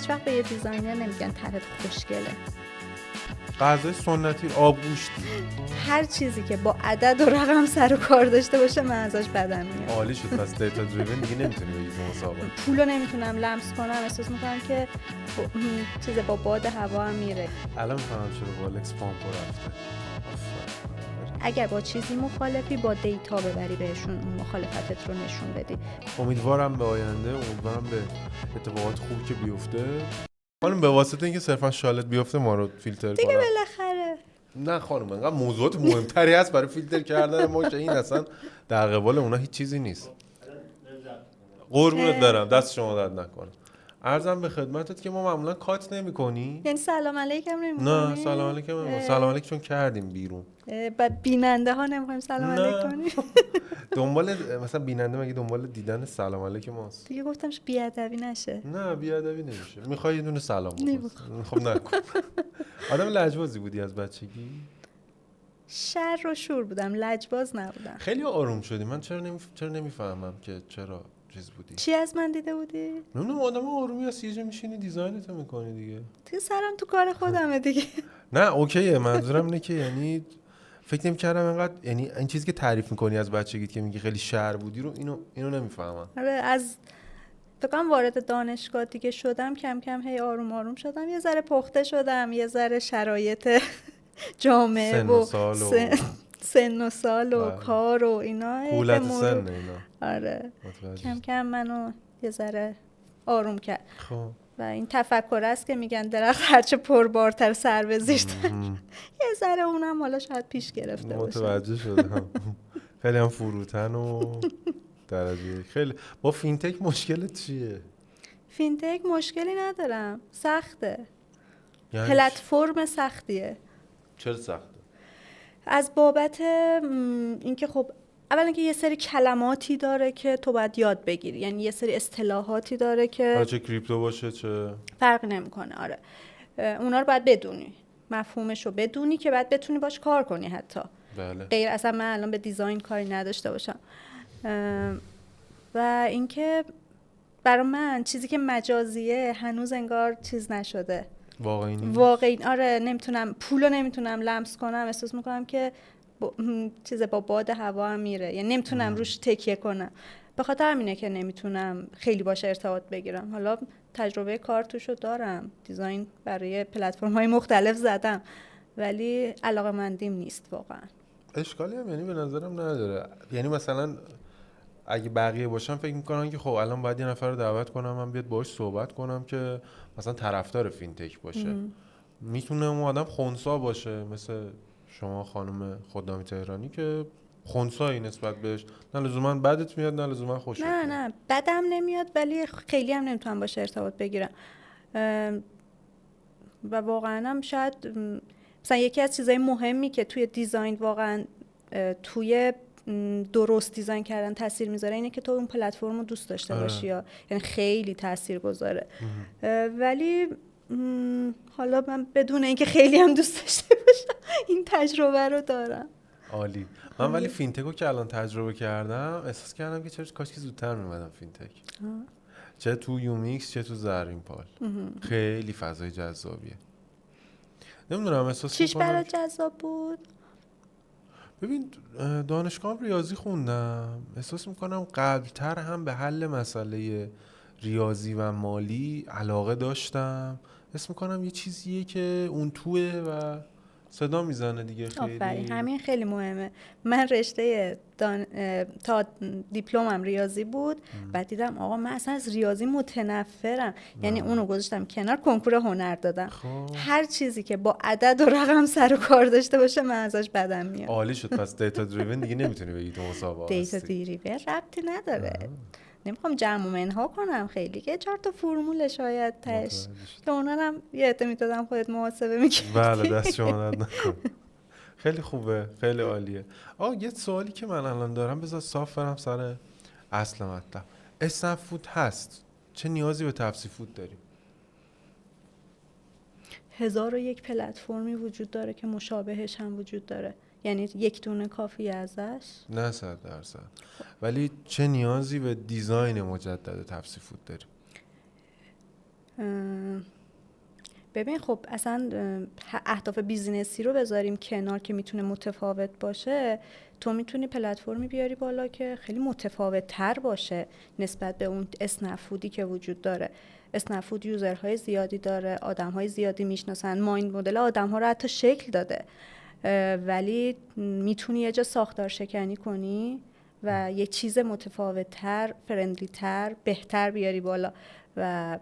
هیچ وقت به یه دیزاینر نمیگن طرحت خوشگله. غذای سنتی آبگوشت، هر چیزی که با عدد و رقم سر و کار داشته باشه من ازش بدم میاد. عالی شد. پس دیتا دریون دیگه نمیتونی بگی تو مسابقه. پولو نمیتونم لمس کنم، احساس میکنم که چیز با باد هوا هم میره. الان میفهمم چرا والکس پامپو رفته. اگر با چیزی مخالفی با دیتا ببری بهشون اون مخالفتت رو نشون بدی. امیدوارم به آینده، امیدوارم به اتفاقات خوب که بیفته. خانم به واسطه اینکه صرفا شالت بیفته ما رو فیلتر دیگه کنم بالاخره. نه خانم، انقدر موضوعات مهمتری هست برای فیلتر کردن ما که این اصلا در قبال اونا هیچ چیزی نیست. قربونت برم، دست شما درد نکنه. عرضم به خدمتت که ما معمولا کات نمی‌کنی. یعنی سلام علیکم نمی‌کنی؟ نه سلام علیکم. سلام علیکم چون کردیم بیرون. بعد بیننده ها نمی‌خوایم سلام علیکم کنی؟ دنبال مثلا بیننده مگه دنبال دیدن سلام علیکم ماست؟ دیگه گفتمش بی‌ادبی نشه. نه بی‌ادبی نمیشه. میخوای یه دونه سلام بکنی. خب نکن. آدم لجبازی بودی از بچگی؟ شر و شور بودم، لجباز نبودم. خیلی آروم شدی. من چرا نمیفهمم که چرا چیز بودی. چی از من دیده بودی؟ نمیدونم، آدم آرومی هست، یه جا میشینی دیزاینت میکنی دیگه. دیگه سرم تو کار خودمه دیگه. نه اوکیه، منظورم اینه که یعنی فکر نمی‌کردم اینقدر، یعنی این چیزی که تعریف میکنی از بچگیت که میگی خیلی شر بودی رو اینو نمیفهمم. آره از فکرم وارد دانشگاه دیگه شدم کم کم هی آروم آروم شدم، یه ذره پخته شدم، یه ذره شرایط جامعه و سن و سال و کار و اینا کولت سن اینا. آره کم کم منو یه ذره آروم کرد. خب و این تفکر است که میگن درخت هرچه پربارتر سر بزیرتر. یه ذره اونم حالا شاید پیش گرفته باشه. متوجه شدم. خیلی هم فروتن و درجه. خیلی با فینتک مشکلت چیه؟ فینتک مشکلی ندارم، سخته. یعنی پلتفرم سختیه. چرا سخته؟ از بابت اینکه خب اولا که یه سری کلماتی داره که تو باید یاد بگیری، یعنی یه سری اصطلاحاتی داره که چه کریپتو باشه چه فرقی نمیکنه. آره اونا رو باید بدونی، مفهومش رو بدونی که بعد بتونی باش کار کنی حتی. بله. غیر اصلا من الان به دیزاین کاری نداشته باشم. و اینکه برای من چیزی که مجازیه هنوز انگار چیز نشده، واقعی. آره نمیتونم پولو نمیتونم لمس کنم، احساس میکنم که چیز با باد هوا هم میره، یعنی نمیتونم روش تکیه کنم. به خاطر همینه که نمیتونم خیلی باش ارتباط بگیرم. حالا تجربه کار توشو دارم، دیزاین برای پلتفرم‌های مختلف زدم، ولی علاقه‌مندیم نیست واقعا. اشکالی هم یعنی به نظرم نداره. یعنی مثلا اگه بقیه باشن فکر میکنن که خب الان باید یه نفر رو دعوت کنم من بیاد باهاش صحبت کنم که مثلا طرفدار فینتک باشه. میتونه اون آدم خنثی باشه مثل شما خانم خدامی تهرانی که خنثایی نسبت بهش، نه لزوما بدت میاد نه لزوما خوشت میاد. نه بدم نمیاد ولی خیلی هم نمیتونم باشه ارتباط بگیرم. و واقعا هم شاید مثلا یکی از چیزای مهمی که توی دیزاین واقعا توی درست دیزاین کردن تاثیر میذاره اینه که تو اون پلتفرم رو دوست داشته باشی، یعنی خیلی تاثیر گذاره. ولی حالا من بدون اینکه خیلی هم دوست داشته باشم این تجربه رو دارم. عالی. من ولی فینتکو که الان تجربه کردم احساس کردم که چرا کاش که زودتر میومدم فینتک. چه تو یومیکس چه تو زرین پال. خیلی فضای جذابیه. نمیدونم احساس چیش برای جذاب بود؟ ببین دانشگاه ریاضی خوندم، احساس میکنم قبلتر هم به حل مسئله ریاضی و مالی علاقه داشتم. احساس میکنم یه چیزیه که اون توه و صدا میزنه دیگه. خیلی همین خیلی مهمه. من رشته تا دیپلمم ریاضی بود. بعد دیدم آقا من اصلا از ریاضی متنفرم. یعنی اونو گذاشتم کنار، کنکور هنر دادم. هر چیزی که با عدد و رقم سر و کار داشته باشه من ازش بدم میاد. عالی شد. پس دیتا دریون دیگه نمیتونی بگی تو مسابقه دیتا دریون ربطی نداره. نمیخوام جمع و منها کنم خیلی، که 4 تا فرمول شاید تاش که اونا هم یه عده میدادم خودت محاسبه میکردی. بله دست شما درد نکنه. خیلی خوبه، خیلی عالیه. یه سوالی که من الان دارم، بذار صاف برم سر اصل مطلب. اسنپ فود هست، چه نیازی به تپسی فود داریم؟ 1001 پلتفرمی وجود داره که مشابهش هم وجود داره، یعنی یک دونه کافیه ازش؟ نه 100%. ولی چه نیازی به دیزاین مجدد تپسی فود داریم؟ ببین خب اصلا اهداف بیزینسی رو بذاریم کنار که میتونه متفاوت باشه، تو میتونی پلتفرمی بیاری بالا که خیلی متفاوت تر باشه نسبت به اون اسنپ‌فودی که وجود داره. اسنپ‌فود یوزرهای زیادی داره، آدمهای زیادی میشناسن، مایند مدل آدمها رو حتی شکل داده، ولی میتونی یه جا ساختار شکنی کنی و یه چیز متفاوت تر، فرندلی تر، بهتر بیاری بالا و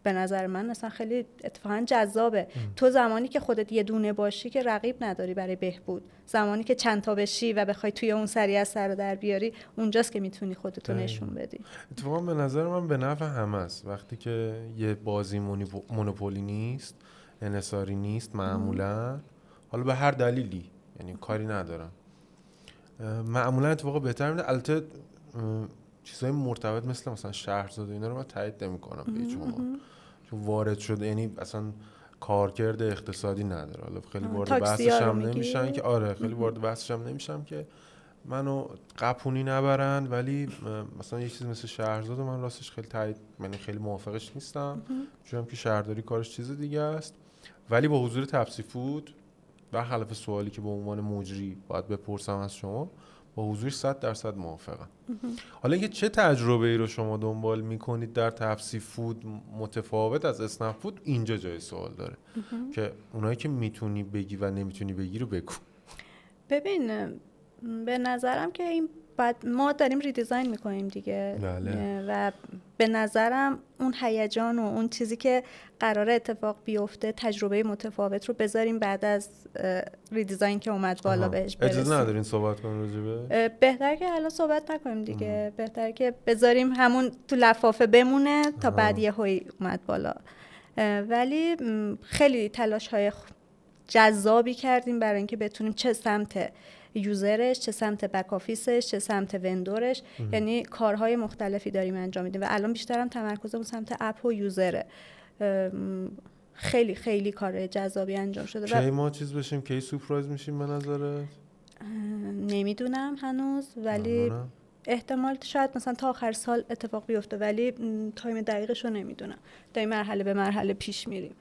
به نظر من مثلا خیلی اتفاقا جذابه. تو زمانی که خودت یه دونه باشی که رقیب نداری برای بهبود، زمانی که چند تا بشی و بخوای توی اون سری از سر در بیاری، اونجاست که میتونی خودتو نشون بدی. اتفاقا به نظر من به نفع همه است وقتی که یه بازی مونوپولی نیست، انحصاری نیست معمولا، حالا به هر دلیلی، یعنی کاری ندارم، معمولا اتفاقا بهتر میده. البته چیزای مرتبط مثلا شهرزاد و اینا رو من تایید نمی‌کنم به هیچ عنوان، چون وارد شده، یعنی اصلا کارکرد اقتصادی نداره. حالا خیلی وارد بحثش هم نمیشن که خیلی وارد بحثش هم نمیشم که منو قپونی نبرن، ولی مثلا یه چیز مثل شهرزاد من راستش خیلی تایید، یعنی خیلی موافقش نیستم، چون که شهرداری کارش چیز دیگه است. ولی با حضور تپسی فود و خلاف سوالی که به عنوان مجری باید بپرسم از شما، با حضورش 100% موافقم. حالا اینکه چه تجربه ای رو شما دنبال میکنید در تپسی فود متفاوت از اسنپ فود، اینجا جای سوال داره که اونایی که میتونی بگی و نمیتونی بگی رو بگو. ببین به نظرم که این ما داریم ریدیزاین میکنیم دیگه، بله. و به نظرم اون هیجان و اون چیزی که قراره اتفاق بیفته، تجربه متفاوت رو بذاریم بعد از ریدیزاین که اومد بالا بهش برسیم. اجازه ندارین صحبت کنیم راجبه؟ بهتر که الان صحبت نکنیم دیگه، بهتر که بذاریم همون تو لفافه بمونه تا بعد یه هوی اومد بالا. ولی خیلی تلاش های جذابی کردیم برای اینکه بتونیم چه سمت یوزرش، چه سمت بک آفیسش، چه سمت وندورش، یعنی کارهای مختلفی داریم انجام میدیم و الان بیشترم تمرکزمون سمت اپ و یوزره. خیلی خیلی کار جذابی انجام شده. کی ما چیز بشیم، کی سورپرایز میشیم به نظرت؟ نمیدونم هنوز، ولی احتمال شاید مثلا تا آخر سال اتفاق بیفته، ولی تایم دقیقش رو نمیدونم. داریم مرحله به مرحله پیش میریم.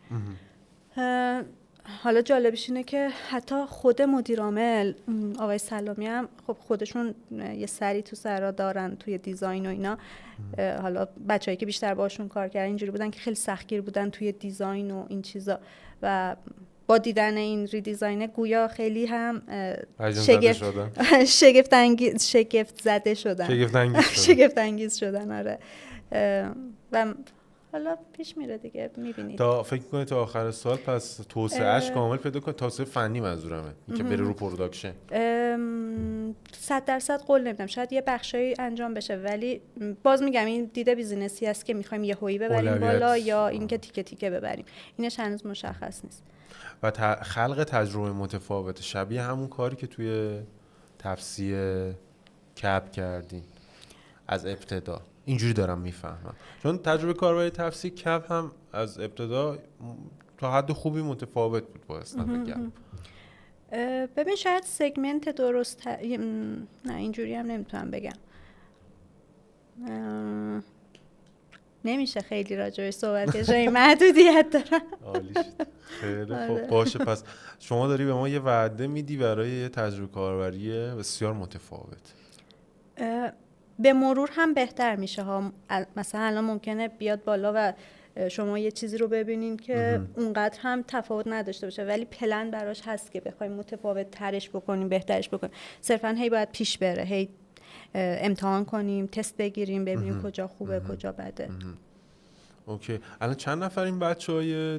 حالا جالبش اینه که حتی خود مدیر عامل آقای سلامی هم خب خودشون یه سری تو سرا دارن توی دیزاین و اینا. حالا بچه‌ای که بیشتر باشون کار کردن اینجوری بودن که خیلی سختگیر بودن توی دیزاین و این چیزا، با دیدن این ریدیزاین گویا خیلی هم شگفت انگیز شدن. آره. و حالا پیش میره دیگه، میبینید. تا فکر کنید تا آخر سال پس توسعهش کامل پیدا کنه، توسعه فنی منظورمه، این که بره رو پروداکشن. 100% قول نمیدم، شاید یه بخشایی انجام بشه، ولی باز میگم این دیده بیزینسی است که میخوایم یه هویی ببریم بالا یا اینکه تیکه تیکه ببریم، اینش هنوز مشخص نیست. و خلق تجربه متفاوت شبیه همون کاری که توی تفسیر کپ کردین از ابتدا، اینجوری دارم میفهمم، چون تجربه کاربری تفسیر کپ هم از ابتدا تا حد خوبی متفاوت بود با اسنپ گپ. ببین شاید سگمنت درست نه اینجوری هم نمیتونم بگم، نمیشه خیلی راجعش صحبت کنم، جای محدودیت دارم. عالی شد. خیلی خوب، باشه. پس شما داری به ما یه وعده میدی برای یه تجربه کاربری بسیار متفاوت. به مرور هم بهتر میشه ها. مثلا الان ممکنه بیاد بالا و شما یه چیزی رو ببینین که اونقدر هم تفاوت نداشته باشه، ولی پلن براش هست که بخوایم متفاوت ترش بکنیم، بهترش بکنیم. صرفا هی باید پیش بره، هی امتحان کنیم، تست بگیریم، ببینیم کجا خوبه کجا بده. اوکی. الان چند نفرین بچهای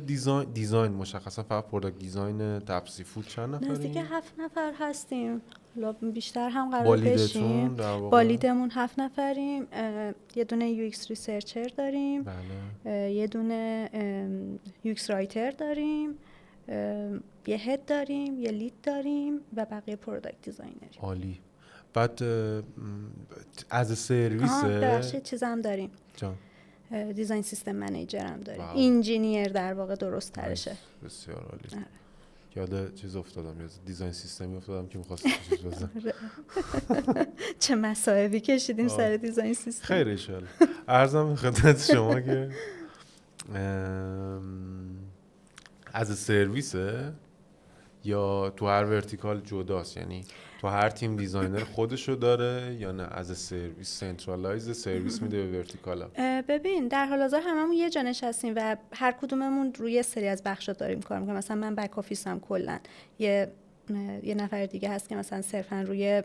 دیزاین مشخصا فقط پروداکت دیزاین تپسی فود چند نفرین؟ نزدیک 7 نفر هستیم. حالا بیشتر هم قرار بشیم. با لیدمون 7 نفریم. یه دونه یو ایکس ریسرچر داریم. بله. یه دونه یو ایکس رایتر داریم. یه هد داریم، یه لید داریم و بقیه پروداکت دیزاینر. عالی. بعد از سرویس بخش چیز هم داریم. جان. دیزاین سیستم منیجر هم داریم. انجینیر در واقع درست ترشه. بسیار عالی. یاد چیز افتادم، یاد دیزاین سیستمی افتادم که می‌خواستم چیز بزنم. چه مصائبی کشیدیم سر دیزاین سیستم. خیر ان شاء الله. عرضم خدمت شما که از سرویسه یا تو هر ورتیکال جداست؟ یعنی تو هر تیم دیزاینر خودشو داره یا نه از سرویس سنترالایز سرویس میده به ورتیکالا؟ ببین در حال حاضر هممون یه جا نشستیم و هر کدوممون روی سری از بخشا داریم کار میکنیم. مثلا من بک آفیسم کلا یه نفر دیگه هست که مثلا صرفا روی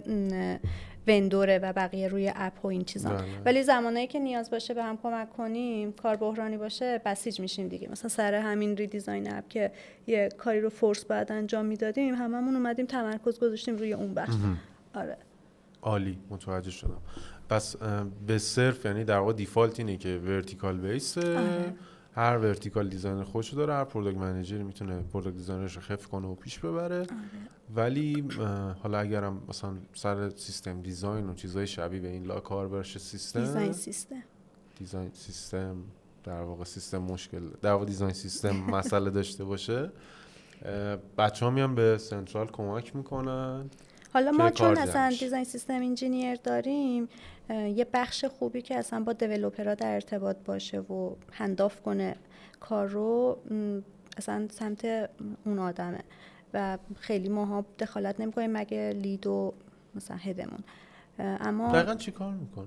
وندوره و بقیه روی اپ و این چیزا. ولی زمانایی که نیاز باشه به هم کمک کنیم، کار بحرانی باشه، بسیج میشیم دیگه. مثلا سر همین ریدیزاین اپ که یه کاری رو فورس بعد انجام میدادیم، هممون اومدیم تمرکز گذاشتیم روی اون بخش. آره عالی، متوجه شدم. پس به صرف یعنی در واقع دیفالت اینه که ورتیکال بیس، هر ورتیکال دیزاینر خودشو داره، هر پروداکت منیجری میتونه پروداکت دیزاینرش رو حفظ کنه و پیش ببره. ولی حالا اگرم مثلا سر سیستم دیزاین و چیزای شبیه به این کار برشه، دیزاین سیستم در واقع سیستم مشکل، در واقع دیزاین سیستم مسئله داشته باشه، بچه‌ها میان به سنترال کمک میکنن. حالا ما چون اصلا دیزاین سیستم انجینیر داریم، یه بخش خوبی که اصلا با دیولپرها در ارتباط باشه و هنداف کنه کار رو، اصلا سمت اون آدمه و خیلی ماها دخالت نمی‌کنیم مگه لید و مثلا هدمون. اما دقیقاً چی کار میکنه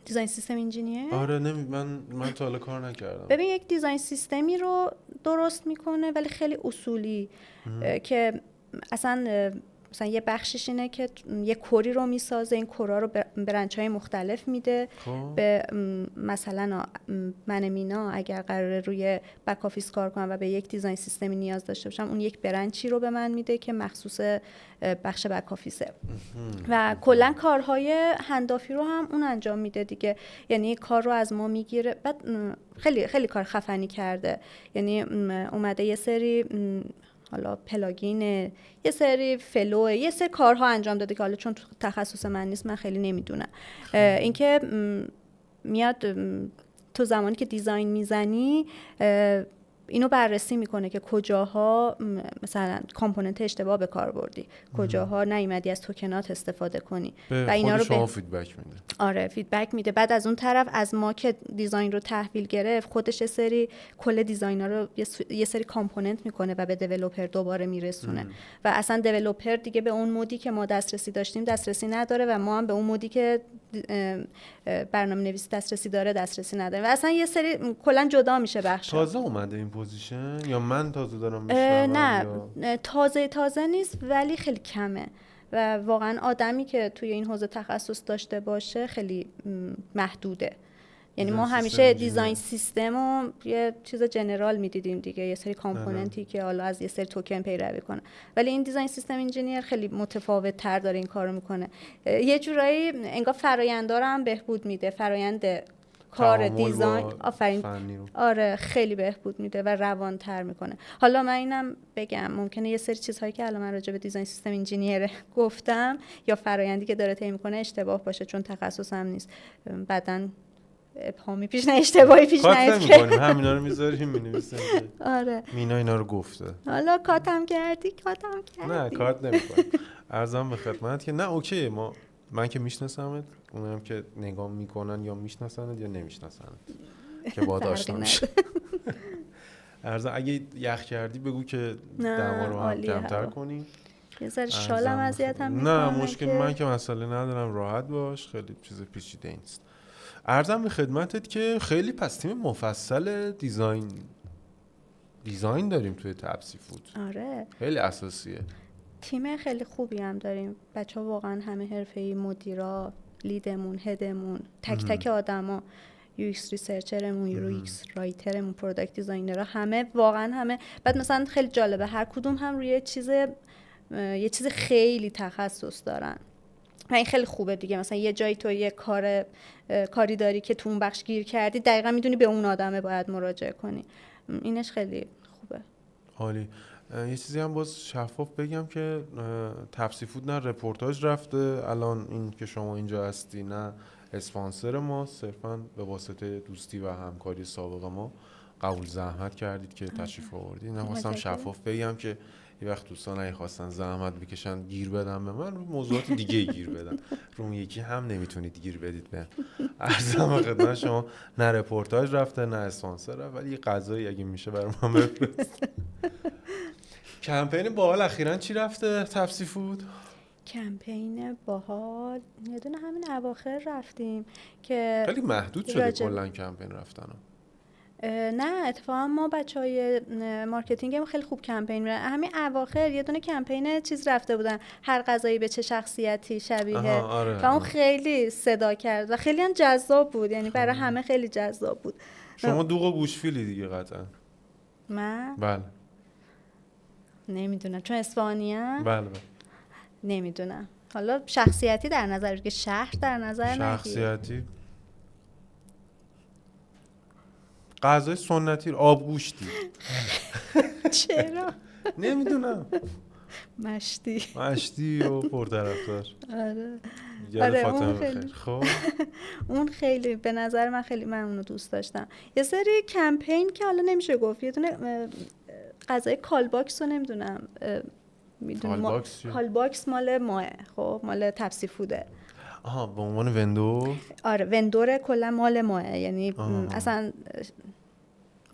دیزاین سیستم انجینیر؟ آره من تا حالا کار نکردم. ببین یک دیزاین سیستمی رو درست میکنه ولی خیلی اصولی، که اصلا مثلا یه بخشش اینه که یه کوری رو میسازه، این کورا رو به برنچ‌های مختلف میده. به مثلا من مینا اگر قراره روی بک آفیس کار کنم و به یک دیزاین سیستمی نیاز داشته باشم، اون یک برنچی رو به من میده که مخصوص بخش بک آفیسه و کلا کارهای هندافی رو هم اون انجام میده دیگه. یعنی کار رو از ما میگیره. بعد خیلی خیلی کار خفنی کرده. یعنی اومده یه سری حالا پلاگین، یه سری فلو، یه سری کارها انجام داده که حالا چون تخصص من نیست من خیلی نمیدونم. اینکه میاد تو زمانی که دیزاین میزنی اینو بررسی میکنه که کجاها مثلا کامپوننت اشتباه به کار بردی، کجاها نیومدی از توکنات استفاده کنی و اینا رو شما فیدبک میده. آره فیدبک میده. بعد از اون طرف از ما که دیزاین رو تحویل گرفت، خودش یه سری کل دیزاینا رو یه سری کامپوننت میکنه و به دیولپر دوباره میرسونه و اصلا دیولپر دیگه به اون مودی که ما دسترسی داشتیم دسترسی نداره و ما هم به اون مودی که برنامه‌نویسی دسترسی داره دسترسی نداره و اصلا یه سری کلا جدا میشه بخش. تازه اومده این پوزیشن یا من تازه دارم میشنوم؟ نه تازه نیست ولی خیلی کمه و واقعا آدمی که توی این حوزه تخصص داشته باشه خیلی محدوده. یعنی ما همیشه دیزاین سیستم رو یه چیز جنرال میدیدیم دیگه، یه سری کامپوننتی که حالا از یه سری توکن پیروی کنه، ولی این دیزاین سیستم انجینیر خیلی متفاوت تر داره این کارو میکنه. یه جورایی انگار فرایندا رو هم بهبود میده، فرایند کار دیزاین آفرین آره خیلی بهبود میده و روانتر میکنه. حالا من اینم بگم ممکنه یه سری چیزهایی که الان من راجع به دیزاین سیستم انجینیر گفتم یا فرایندی که داره طی میکنه اشتباه باشه چون تخصصم نیست، بعدن ابهامی پیش نه اشتباهی پیش نیاد که همینا رو میذاریم مینویسیم. آره مینا اینا رو گفته. حالا کاتم کردی. نه کات نمیکنم. عرضم به خدمت که نه اوکی، من که میشناسمت، اونم که نگاه میکنن یا میشناسنت یا نمیشناسنت که باهات آشنا میشه. عرضم اگه یخ کردی بگو که دما رو هم کمتر کنیم. یه ذره شالم اذیتم میکنه. نه مشکل من که مسئله ندارم، راحت باش، خیلی چیز پیچیده نیست. عرضم به خدمتت که خیلی پس تیم مفصل دیزاین داریم توی تپسی فود. آره خیلی اساسیه. تیم خیلی خوبی هم داریم، بچه‌ها واقعا همه حرفه‌ای، مدیرا، لیدمون، هدمون، تک تک آدما، یو ایکس ریسرچرمون، یو ایکس رایترمون، پروداکت دیزاینرها، همه واقعا همه. بعد مثلا خیلی جالبه هر کدوم هم روی یه چیز خیلی تخصص دارن و این خیلی خوبه دیگه. مثلا یه جایی تو یه کاری داری که تو اون بخش گیر کردی، دقیقاً میدونی به اون آدمه باید مراجعه کنی. اینش خیلی خوبه. عالی. یه چیزی هم باز شفاف بگم که تپسی فود نه رپورتاج رفته الان این که شما اینجا هستی، نه اسپانسر ما، صرفاً به واسطه دوستی و همکاری سابق ما قبول زحمت کردید که تشریف آوردید. نه خواستم شفاف بگم که یه وقت دوستان اگه خواستن زحمت بکشن گیر بدن به من، رو موضوعات دیگه گیر بدن، رو اون یکی هم نمیتونید گیر بدید. به عرضم خدمت شما نه رپورتاج رفته نه اسپانسر رفته، ولی یه غذایی اگه میشه برام من بفرست. کمپین باحال اخیراً چی رفته تپسی فود؟ کمپین باحال یه دونه همین اواخر رفتیم که خیلی محدود شده کلا کمپین رفتن. نه اتفاقا ما بچهای مارکتینگ هم خیلی خوب کمپین میرن. همین اواخر یه دونه کمپین چیز رفته بودن، هر غذایی به چه شخصیتی شبیه، و اون خیلی صدا کرد و خیلی هم جذاب بود، یعنی برای همه خیلی جذاب بود. شما دوغ و گوشفیلی دیگه قطعا. من؟ بله. نمیدونم چون اصفهانیم. بله. نمیدونم، حالا شخصیتی در نظر بگیر، شهر در نظر نگیر. شخصیتی غذای سنتی آبگوشتی. چرا؟ نمیدونم. مشتی و پرطرفدار. آره اون خیلی خب اون خیلی به نظر من خیلی، من اونو دوست داشتم. یه سری کمپین که حالا نمیشه گفت، یه دونه غذای کالباکس رو نمیدونم میدونم، کالباکس مال ماه، خب مال تپسی فوده. آها به عنوان وندور. آره وندور کلا مال ماه، یعنی اصلا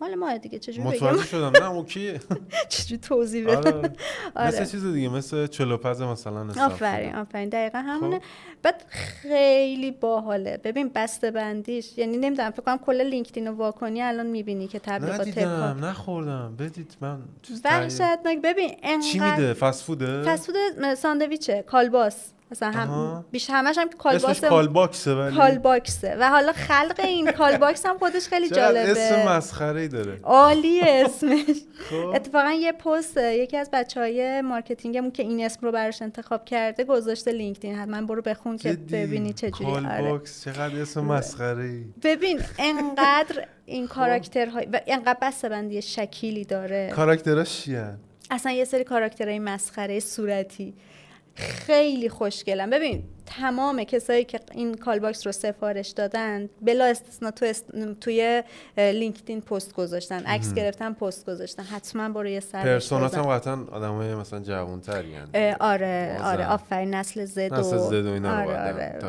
مال ماه دیگه. چجوری بگم؟ متوجه شدم. نه اوکیه. چجوری توضیح بدم؟ آره. مثل چیز دیگه، مثل چلوپز مثلا. آفرین دقیقاً همونه. بعد خیلی باحاله. ببین بسته بندیش، یعنی نمیدونم فکر کنم کل لینکدین رو واکنی الان میبینی که تبلیغات ندیدم نخوردم. بدید من وحشتناک. ببین انقدر چی میده؟ فست فوده؟ فست فود ساندویچه، کالباس مثلا هم همش هم کالباسه. اسمش کالباکسه ولی کالباکسه و حالا خلق این کالباکس هم خودش خیلی جالبه. اسم مسخره‌ای داره. عالیه اسمش. اتفاقا یه پست یکی از بچهای مارکتینگمون که این اسم رو براش انتخاب کرده گذاشته لینکدین، حتما برو بخون که ببینی چجوریه. کالباکس چقدر اسم مسخره‌ای. ببین انقدر این کاراکترها و انقدر بسته‌بندی شکلی داره. کاراکتراش چیه؟ اصلا یه سری کاراکترهای مسخره صورتی خیلی خوشگلن. ببین تمام کسایی که این کالباکس رو سفارش دادن بلا استثنا توی لینکدین پست گذاشتن، عکس گرفتن پست گذاشتن. حتما برو یه سر پرسونات هم قطعا آدمای مثلا جوان‌تری ان. آره آفرین، نسل زد و اینا رو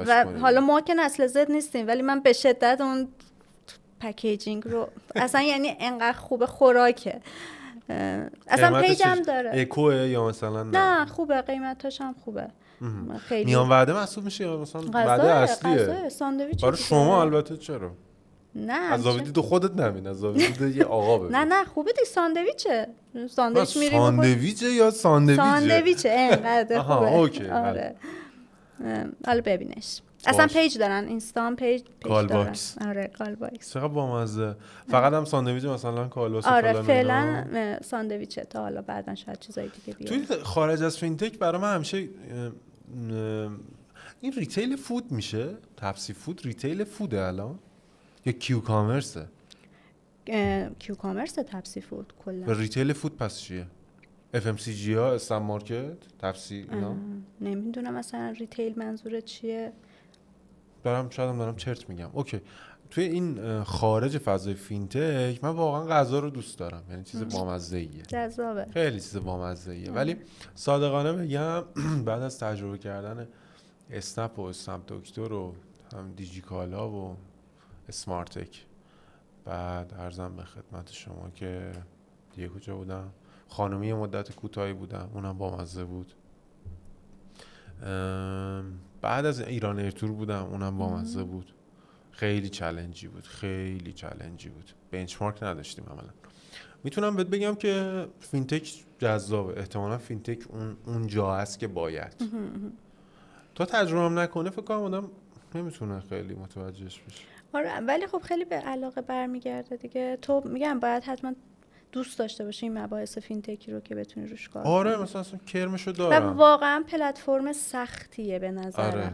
و حالا ما که نسل زد نیستیم، ولی من به شدت اون پکیجینگ رو اصلا یعنی انقدر خوبه، خوراکه. اصلا پیجم داره. اکوه یا مثلا نه خوبه، قیمتاش هم خوبه. خیلی میان وعده محسوب میشه یا مثلا وعده اصلیه؟ غذا ساندویچ برای شما البته. چرا؟ نه از زاویه دید خودت نبین، از زاویه دید یه آقا ببین. نه خوبه دی ساندویچه. ساندویچ میریم. ساندویچه یا ساندویچه؟ ساندویچه انقدر خوبه. اوکی. آره حالا ببینش. اصلا پیج دارن، اینستام پیج دارن. آره کالباکس چقدر بامزه. فقط هم ساندویچ مثلا کالباس آره فعلا ساندویچه، تا حالا بعدن شاید چیزای دیگه بیاد. توی خارج از فینتک برای من همیشه این ریتیل فود میشه. تپسی فود ریتیل فوده الان یا کیو کامرسه؟ کیو کامرسه تپسی فود کلا. و ریتیل فود پس چیه؟ اف ام سی جی ها، استان مارکت، تپسی اینا؟ نمیدونم مثلا ریتیل منظور چیه. دارم چرت میگم. اوکی. توی این خارج فضای فینتک من واقعا غذا رو دوست دارم، یعنی چیز بامزه‌ایه، جذابه، خیلی چیز بامزه‌ایه. ولی صادقانه بگم بعد از تجربه کردن اسنپ و اسنپ دکتر و هم دیجیکالا و اسمارتک، بعد عرضم به خدمت شما که دیگه کجا بودم، خانومی مدت کوتاهی بودم، اونم بامزه بود. بعد از ایران ایرتور بودم، اونم بامزه بود. خیلی چالنجی بود. بنچمارک نداشتیم عملا. میتونم بهت بگم که فینتک جذابه. احتمالاً فینتک اون جا هست که باید. تا تجربه هم نکنه فکر کنم آدم نمیتونه خیلی متوجهش بشه. آره ولی خب خیلی به علاقه برمیگرده دیگه. تو میگم باید حتما دوست داشته باشی این مباحث فینتکی رو که بتونی روش کار کنی. آره مثلا کرمشو دارم. و واقعا پلتفرم سختیه به نظرم. آره.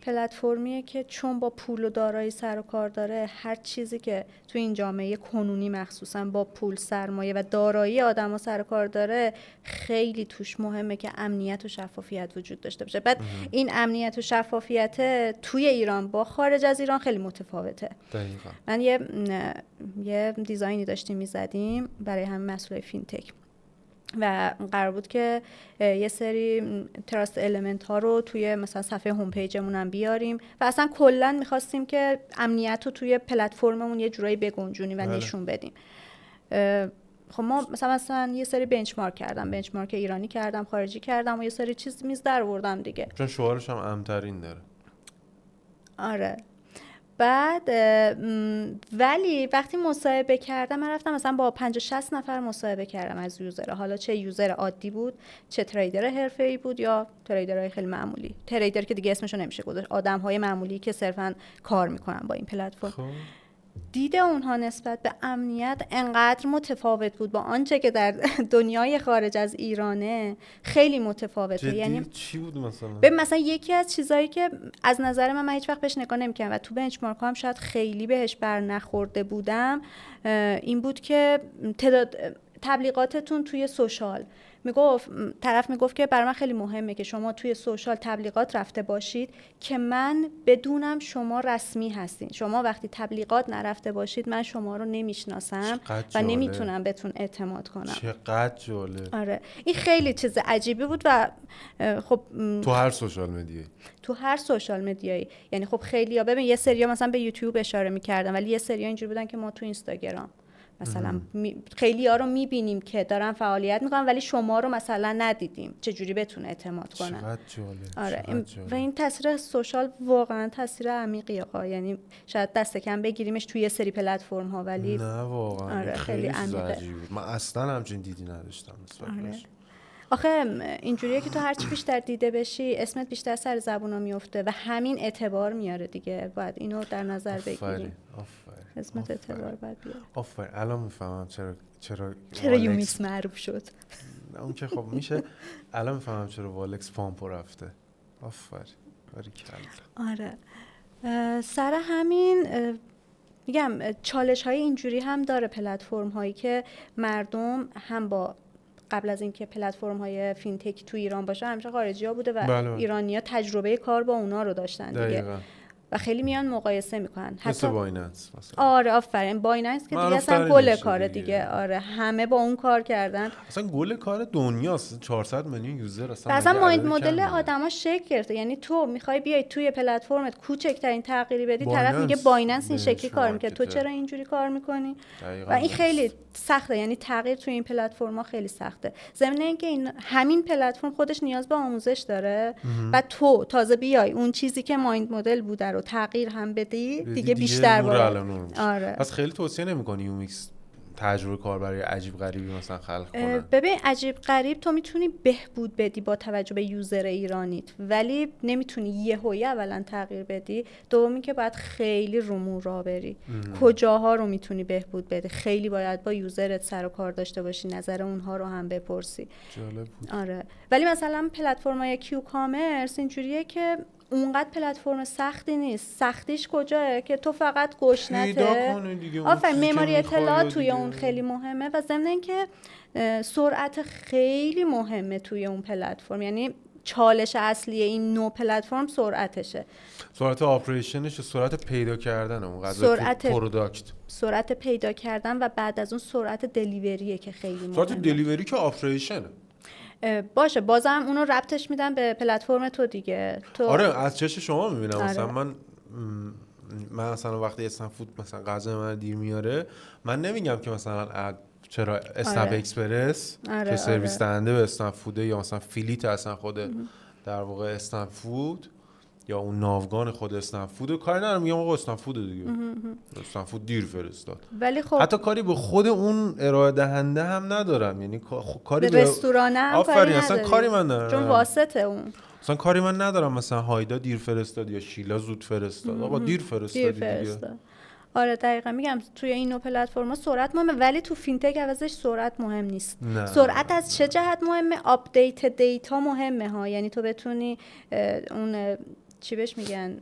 پلتفرمیه که چون با پول و دارایی سر و کار داره، هر چیزی که تو این جامعه کنونی مخصوصا با پول، سرمایه و دارایی آدما سر و کار داره، خیلی توش مهمه که امنیت و شفافیت وجود داشته باشه. بعد این امنیت و شفافیت توی ایران با خارج از ایران خیلی متفاوته. دقیقاً. من یه دیزاینی داشتیم میزدیم برای همین مسئله فینتک. و قرار بود که یه سری تراست المنت ها رو توی مثلا صفحه هوم پیجمون هم بیاریم و اصلا کلا میخواستیم که امنیت رو توی پلتفرممون یه جورایی بگنجونیم و نشون بدیم. خب ما مثلا یه سری بنچمارک کردم، بنچمارک ایرانی کردم، خارجی کردم و یه سری چیز میز در آوردم دیگه، چون شعارش هم امن‌ترین داره. آره. بعد ولی وقتی مصاحبه کردم، من رفتم مثلا با 50-60 نفر مصاحبه کردم از یوزر، حالا چه یوزر عادی بود، چه تریدر حرفه‌ای بود یا تریدرهای خیلی معمولی، تریدر که دیگه اسمشو نمیشه گذاشت، آدم‌های معمولی که صرفاً کار میکنن با این پلتفرم. دید اونها نسبت به امنیت انقدر متفاوت بود با آنچه که در دنیای خارج از ایرانه، خیلی متفاوته. یعنی چی بود مثلا؟ مثلا یکی از چیزایی که از نظر من هیچ وقت بهش نگاه نمی‌کردم و تو بنچمارک هم شاید خیلی بهش بر نخورده بودم، این بود که تعداد تبلیغاتتون توی سوشال، طرف میگفت که برای من خیلی مهمه که شما توی سوشال تبلیغات رفته باشید که من بدونم شما رسمی هستین. شما وقتی تبلیغات نرفته باشید من شما رو نمیشناسم و نمیتونم بهتون اعتماد کنم. چقدر جالب. آره این خیلی چیز عجیبی بود و خب تو هر سوشال مدیایی، تو هر سوشال مدیایی، یعنی خب خیلی‌ها ببین یه سری‌ها مثلا به یوتیوب اشاره می‌کردن ولی یه سری‌ها اینجوری بودن که ما تو اینستاگرام مثلا خیلی ها رو میبینیم که دارن فعالیت میکنن ولی شما رو مثلا ندیدیم، چجوری بتونه اعتماد کنن. چقدر جالب. آره و این تاثیر سوشال واقعا تاثیر عمیقی آقا، یعنی شاید دست کم بگیریمش توی یه سری پلتفرم ها ولی نه واقعا آره خیلی عمیقه. من اصلا همچین دیدی نداشتم آره. آخه اینجوریه که تو هرچی بیشتر دیده بشی اسمت بیشتر سر زبونا میفته و همین اعتبار میاره دیگه، باید اینو در نظر بگیریم. اسمت اعتبار باید بیاره. آفرین. الان میفهمم چرا یومیکس معروف شد. اون که خب میشه. الان میفهمم چرا والکس پامپو رفته. آفرین. آره سر همین میگم چالش های اینجوری هم داره پلتفرم هایی که مردم هم با قبل از اینکه پلتفرم های فینتک تو ایران باشه همیشه خارجی ها بوده و ایرانی ها تجربه کار با اونا رو داشتن دیگه و خیلی میان مقایسه میکنن. مثل بایننس مثلا. آره آفرین، بایننس که دیگه اصلا گل کاره دیگه. آره همه با اون کار کردن، اصلا گل کار دنیاست. 400 میلیون یوزر اصلا مایند مدل آدما شکل گرفته. یعنی تو میخوای بیای توی پلتفرمت کوچکترین تغییری بدی، طرف میگه بایننس این شکلی کار میکنه، تو چرا اینجوری کار میکنی؟ و این خیلی سخته، یعنی تغییر توی این پلتفرم‌ها خیلی سخته. ضمن اینکه این همین پلتفرم خودش نیاز به آموزش داره و تو تازه بیای اون چیزی که مایند مدل بوده رو تغییر هم بدی دیگه بیشتر باید. آره. پس خیلی توصیه نمی‌کنی یومیکس تجربه کاربری عجیب غریبی مثلا خلق کنه؟ ببین عجیب غریب تو میتونی بهبود بدی با توجه به یوزر ایرانیت، ولی نمیتونی یهویی اولا تغییر بدی، دومی که باید خیلی رومون را بری. کجاها رو میتونی بهبود بدی؟ خیلی باید با یوزرت سر و کار داشته باشی، نظر اونها رو هم بپرسی. جالب بود. آره ولی مثلا پلتفرم‌های کیو کامرس اینجوریه که اونقدر پلتفرم سختی نیست. سختیش کجاست که تو فقط گشنته آفرین معماری اطلاعات توی اون خیلی مهمه و ضمن اینکه سرعت خیلی مهمه توی اون پلتفرم. یعنی چالش اصلی این نوع پلتفرم سرعتشه، سرعت آپریشنش، سرعت پیدا کردن اون قضیه پروداکت، سرعت پیدا کردن و بعد از اون سرعت دلیوریه که خیلی مهمه. سرعت دلیوری که آپریشنه باشه، بازم اونو ربطش میدن به پلتفرم تو دیگه. تو آره از چش شما میبینم. آره. مثلا من مثلا وقتی اسنفود مثلا غذا من دیر میاره، من نمیگم که مثلا چرا اسنپ اکسپرس که سرویس دهنده به اسنفوده یا مثلا فیلیت اصلا خود در واقع اسنفود یا اون ناوگان خود اسنفود کاری ندارم، میگم آقا اسنفود دیگه اسنفود دیر فرستاد، ولی خب حتی کاری به خود اون ارائه دهنده هم ندارم، یعنی کاری به رستوران هم آفرین اصلا کاری من ندارم، چون واسطه اون اصلا کاری من ندارم. مثلا هایدا دیر فرستاد یا شیلا زود فرستاد، آقا دیر فرستاد دیگه. آره دقیقاً میگم توی این نوع پلتفرم‌ها سرعت مهمه، ولی تو فینتک عوضش سرعت مهم نیست. نه. سرعت از چه جهت مهمه؟ آپدیت دیتا مهمه ها، یعنی تو بتونی اون چی بهش میگن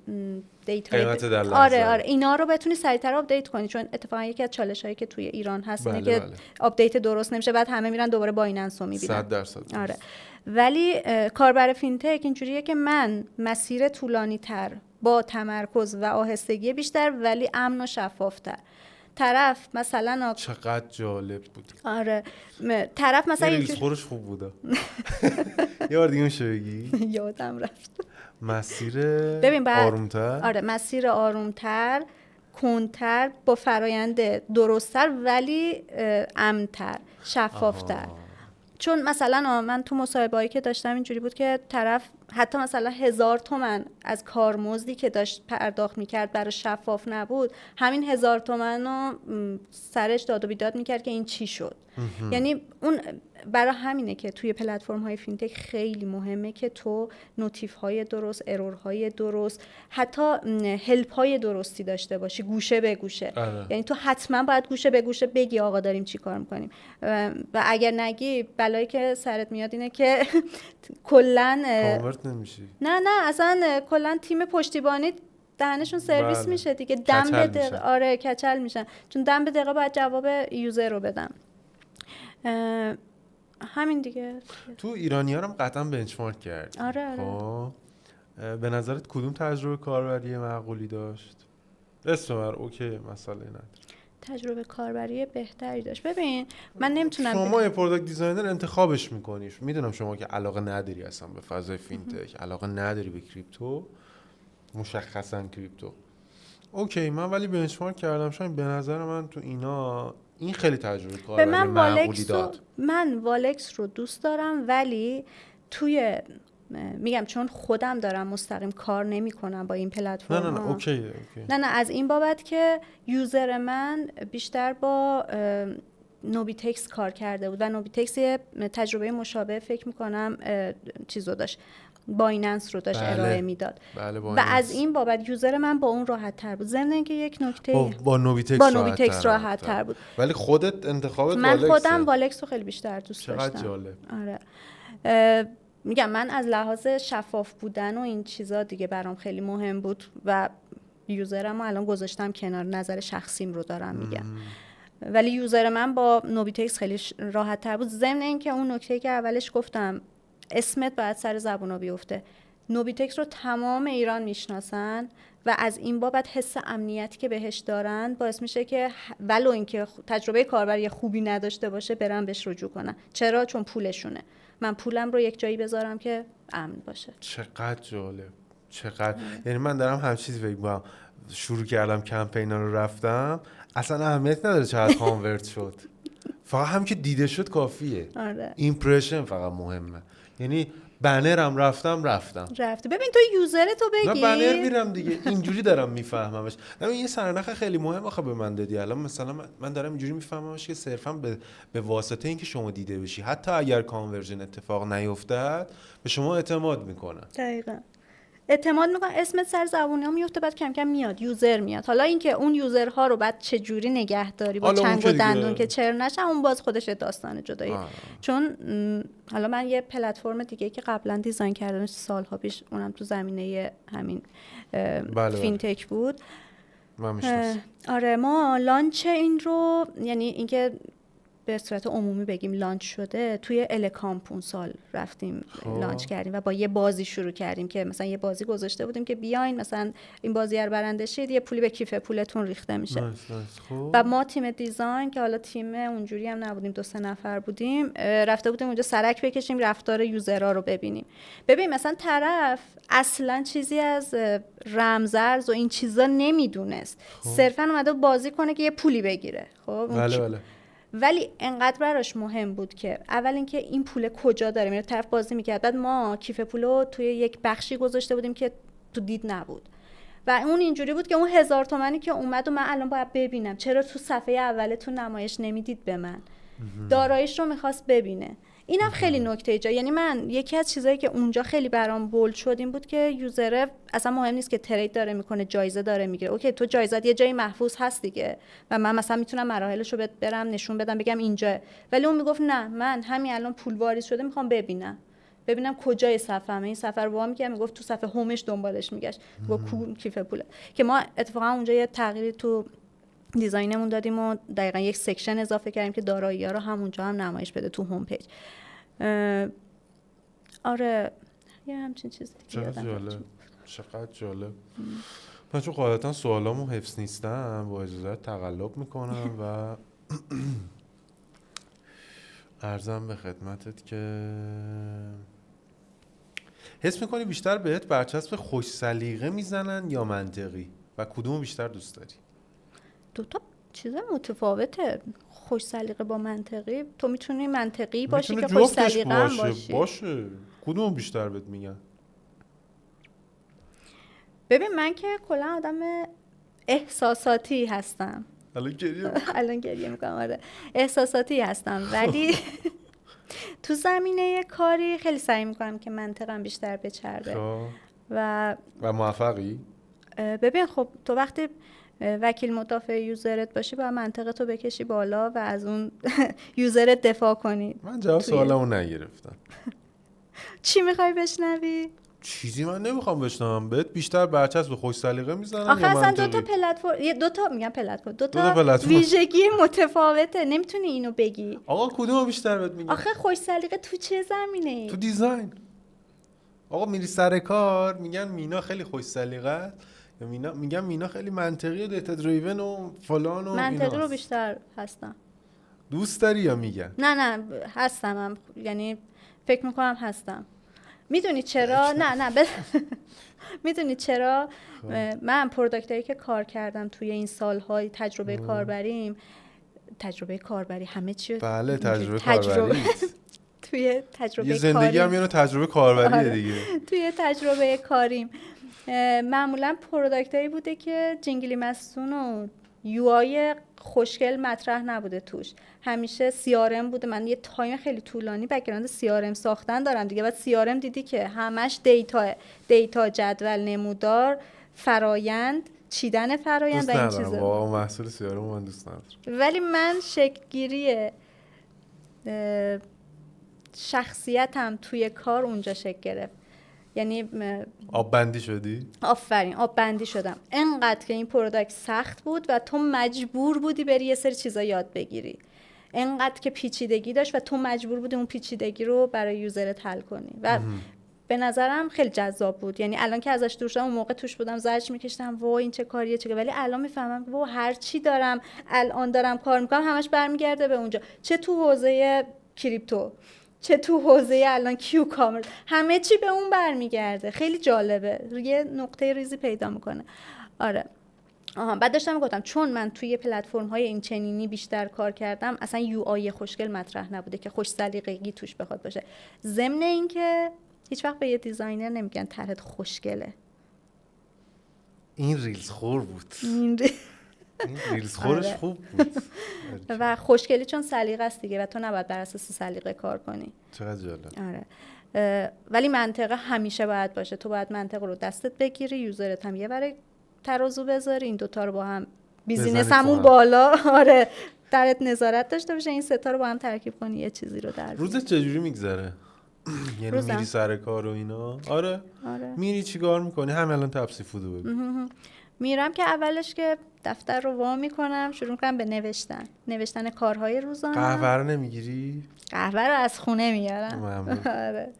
دیتا، آره اینا رو بتونی سریعتر آپدیت کنی، چون اتفاقا یکی از چالش‌هایی که توی ایران هست اینه که آپدیت درست نمیشه، بعد همه میرن دوباره بایننس رو میبینن. 100%. آره ولی کاربر فینتک اینجوریه که من مسیر طولانی تر با تمرکز و آهستگی بیشتر ولی امن و شفافتر طرف مثلا چقدر جالب بود. آره طرف مثلا اینجوری خورش خوب بوده. یه بار دیگه میشه بگی؟ یادم رفت. مسیر آرومتر. آره مسیر آرومتر، کندتر، با فرایند درستتر ولی امن‌تر، شفافتر. چون مثلا من تو مصاحبه‌ای که داشتم اینجوری بود که طرف حتی مثلا 1000 تومن از کارمزدی که داشت پرداخت میکرد برای شفاف نبود، همین 1000 تومن رو سرش داد و بیداد میکرد که این چی شد. یعنی اون برای همینه که توی پلتفرم های فینتک خیلی مهمه که تو نوتیف های درست، ارور های درست، حتی هلپ های درستی داشته باشی، گوشه به گوشه. یعنی تو حتما باید گوشه به گوشه بگی آقا داریم چی کار میکنیم، و اگر نگی بلایی که سرت میاد اینه که کلن کانورت نمیشی. نه اصلا کلن تیم پشتیبانی دهنشون سرویس میشه دیگه، دم به دقیقه. آره کچل میشن، چون دم به دقیقه باید جواب یوزر رو بدم. همین دیگه. تو ایرانی ها هم قطعا بنچمارک کردی. آره. خب به نظرت کدوم تجربه کاربری معقولی داشت؟ استمر اوکی مسئله نداره. تجربه کاربری بهتری داشت. ببین من نمیتونم شما یه پروداکت دیزاینر انتخابش میکنی، میدونم شما که علاقه نداری اصلا به فضای فینتک، علاقه نداری به کریپتو، مشخصا کریپتو. اوکی من ولی بنچمارک کردم، شاید به نظر من تو اینا این خیلی تجربه کاربری معقولی داد. من والکس رو دوست دارم ولی توی میگم چون خودم دارم مستقیم کار نمی کنم با این پلتفرم. نه اوکی. نه از این بابت که یوزر من بیشتر با نوبیتکس کار کرده بود و نوبیتکس یه تجربه مشابه فکر میکنم چیزو داشت، بایننس رو داشت ارائه میداد. و از این بابت یوزر من با اون راحت تر بود. ضمن اینکه یک نکته با نوبیتکس راحت تر بود. ولی خودت انتخابت من خودم والکس رو خیلی بیشتر دوست داشتم. چقدر جالب. آره میگم من از لحاظ شفاف بودن و این چیزا دیگه برام خیلی مهم بود و یوزرم رو الان گذاشتم کنار، نظر شخصیم رو دارم میگم. ولی یوزر من با نوبیتکس خیلی راحت تر بود. ضمن اینکه اون نکته که اولش گفتم اسمت باید سر زبونا بیفته، نوبیتکس رو تمام ایران میشناسن و از این بابت حس امنیتی که بهش دارن باعث میشه که ولو اینکه تجربه کاربری خوبی نداشته باشه برن بهش رجوع کنن. چرا؟ چون پولشونه. من پولم رو یک جایی بذارم که امن باشه. چقدر جالب. چقدر یعنی من دارم هم چیزی فکر می‌کنم، شروع کردم کمپینا رو رفتم، اصلا اهمیت نداره چقدر کانورت شد، فقط هم که دیده شد کافیه. آره. ایمپرشن فقط مهمه. یعنی بنرم رفته. ببین تو یوزر تو بگی. من بنر میرم دیگه، اینجوری دارم میفهممش. ببین یه سرنخ خیلی مهم آخه به من دادی. الان مثلا من دارم اینجوری میفهممش که صرفا به واسطه اینکه شما دیده بشی، حتی اگر کانورژن اتفاق نیفتاد به شما اعتماد میکنن. دقیقاً اعتماد میکنن، اسمت سر زبونی ها میفته، بعد کم کم میاد یوزر میاد. حالا اینکه اون یوزرها رو بعد چه جوری نگه داری با چنگ و دندون که چر نشه، اون باز خودش داستان جدایی. چون حالا من یه پلتفرم دیگه که قبلا دیزاین کردم سالها پیش، اونم تو زمینه همین فینتک بود. آره ما لانچ این رو، یعنی اینکه به صورت عمومی بگیم لانچ شده، توی الکامپ اون سال رفتیم لانچ کردیم و با یه بازی شروع کردیم که مثلا یه بازی گذاشته بودیم که بیاین مثلا این بازی رو برنده شید یه پولی به کیف پولتون ریخته میشه. و ما تیم دیزاین که حالا تیم اونجوری هم نبودیم، 2-3 نفر بودیم، رفته بودیم اونجا سرک بکشیم رفتار یوزرها رو ببینیم. ببین مثلا طرف اصلا چیزی از رمزارز و این چیزا نمیدونست، صرفا اومده بازی کنه که یه پولی بگیره. خب بله. ولی انقدر براش مهم بود که اول اینکه این پول کجا داره میره، طرف بازی میکرد. بعد ما کیف پولو توی یک بخشی گذاشته بودیم که تو دید نبود و اون اینجوری بود که اون 1000 تومانی که اومد و من الان باید ببینم چرا تو صفحه اولتون نمایش نمیدید به من، داراییش رو میخواست ببینه. اینم خیلی نکته جا. یعنی من یکی از چیزایی که اونجا خیلی برام بولد شد این بود که یوزر اصلا مهم نیست که ترید داره میکنه، جایزه داره میگیره. اوکی تو جایزت یه جایی محفوظ هست دیگه و من مثلا میتونم مراحلشو برم نشون بدم بگم اینجا، ولی اون میگفت نه من همین الان پول واریز شده میخوام ببینم کجای صفحه‌مه. این صفحه رو وا میگم، میگفت تو صفحه هومش دنبالش میگشت با کیف پوله. که ما اتفاقا اونجا یه تغییری تو دیزاینمون دادیم و دقیقاً یک سکشن اضافه کردیم که دارایی‌ها رو همونجا هم نمایش بده تو هوم پیج. آره یه همچین چیز دیگه. چقدر جالب. من چون قاعدتا سوالامو حفظ نیستم با اجازت تقلب میکنم و عرضم به خدمتت که حس میکنی بیشتر بهت برچسب خوش سلیقه میزنن یا منطقی و کدومو بیشتر دوست داری؟ دوتا چیز متفاوته. خوش سلیقه با منطقی، تو میتونی منطقی باشی که خوش سلیقه هم باشی. باشه. کدومو بیشتر بهت میگن؟ ببین من که کلا آدم احساساتی هستم. الان گریه میکنم. آره احساساتی هستم ولی تو زمینه کاری خیلی سعی میکنم که منطقم بیشتر بچربه. و موفقی؟ ببین خب تو وقتی وکیل مدافع یوزرت باشی باید منطقتو بکشی بالا و از اون یوزرت دفاع کنی. من جواب سوالمو نگرفتم. چی میخوای بشنوی؟ چیزی من نمیخوام بشنوم. بهت بیشتر برچسب خوش سلیقه میزنن آخه یا اصلا منطقی؟ دو تا ویژگی متفاوته، نمیتونی اینو بگی. آقا کدومو بیشتر بهت میگن؟ آخه خوش سلیقه تو چه زمینه‌ای؟ تو دیزاین. آقا میری سر کار میگن مینا خیلی خوش سلیقه یا میگن مینا خیلی منطقی و دیتا دریون و فلان و منطقی رو بیشتر هستم. دوست داری یا میگن؟ نه هستم یعنی فکر میکنم هستم. میدونی چرا؟ میدونی چرا؟ من پروداکتایی که کار کردم توی این سالهای تجربه کاربری همه چی. بله تجربه کاربری توی تجربه یه زندگی هم یه تجربه کاربریه دیگه. توی تجربه کاریم معمولا پروداکتایی بوده که جنگلی مستون و یو آی خوشگل مطرح نبوده توش. همیشه CRM بوده. من یه تایم خیلی طولانی بک‌گراند CRM ساختن دارم دیگه. بعد CRM دیدی که همش دیتا جدول نمودار فرایند چیدن فرایند و این چیزا. دوست ندارم واقعا محصول CRM من دوست ندارم. ولی من شکل‌گیری شخصیتم توی کار اونجا شکل گرفت. یعنی آب بندی شدی؟ آفرین آب بندی شدم. انقدر که این پروداکت سخت بود و تو مجبور بودی بری یه سری چیزا یاد بگیری. انقدر که پیچیدگی داشت و تو مجبور بودی اون پیچیدگی رو برای یوزرت حل کنی و به نظرم خیلی جذاب بود. یعنی الان که ازش دور شدم اون موقع توش بودم زجر میکشتم وای این چه کاریه چه، ولی الان میفهمم وای هر چی دارم الان دارم کار میکنم همش برمیگرده به اونجا. چه تو حوزه کریپتو چه تو حوزه الان کیو کامرس همه چی به اون برمیگرده. خیلی جالبه. یه نقطه ریزی پیدا میکنه. آره بعد داشتم گفتم چون من توی پلتفرم های این چنینی بیشتر کار کردم اصلا یو آی خوشگل مطرح نبوده که خوش سلیقگی توش بخواد باشه. ضمن این که هیچ وقت به یه دیزاینر نمیگن طرحت خوشگله. این ریلز خور بود. این ریلز خورش خوب بود. و خوشگلی چون سلیقه است دیگه و تو نباید بر اساس سلیقه کار کنی. چقدر جالب. آره ولی منطقه همیشه باید باشه. تو باید منطقه رو دستت بگیری، یوزرت هم یه برای ترازو بذاری، این دوتا رو با هم بیزینس همون بالا آره درت نظارت داشته باشه، این سه تا رو با هم ترکیب کنی یه چیزی رو در. روزت چجوری میگذره؟ یعنی میری سر کار و اینا؟ آره. میری چی کار میکنی؟ همین الان تپسی فودو بگو. میرم که اولش که دفتر رو وا میکنم شروع میکنم به نوشتن کارهای روزانه. قهوه رو نمیگیری؟ قهوه رو از خونه میارم. آره.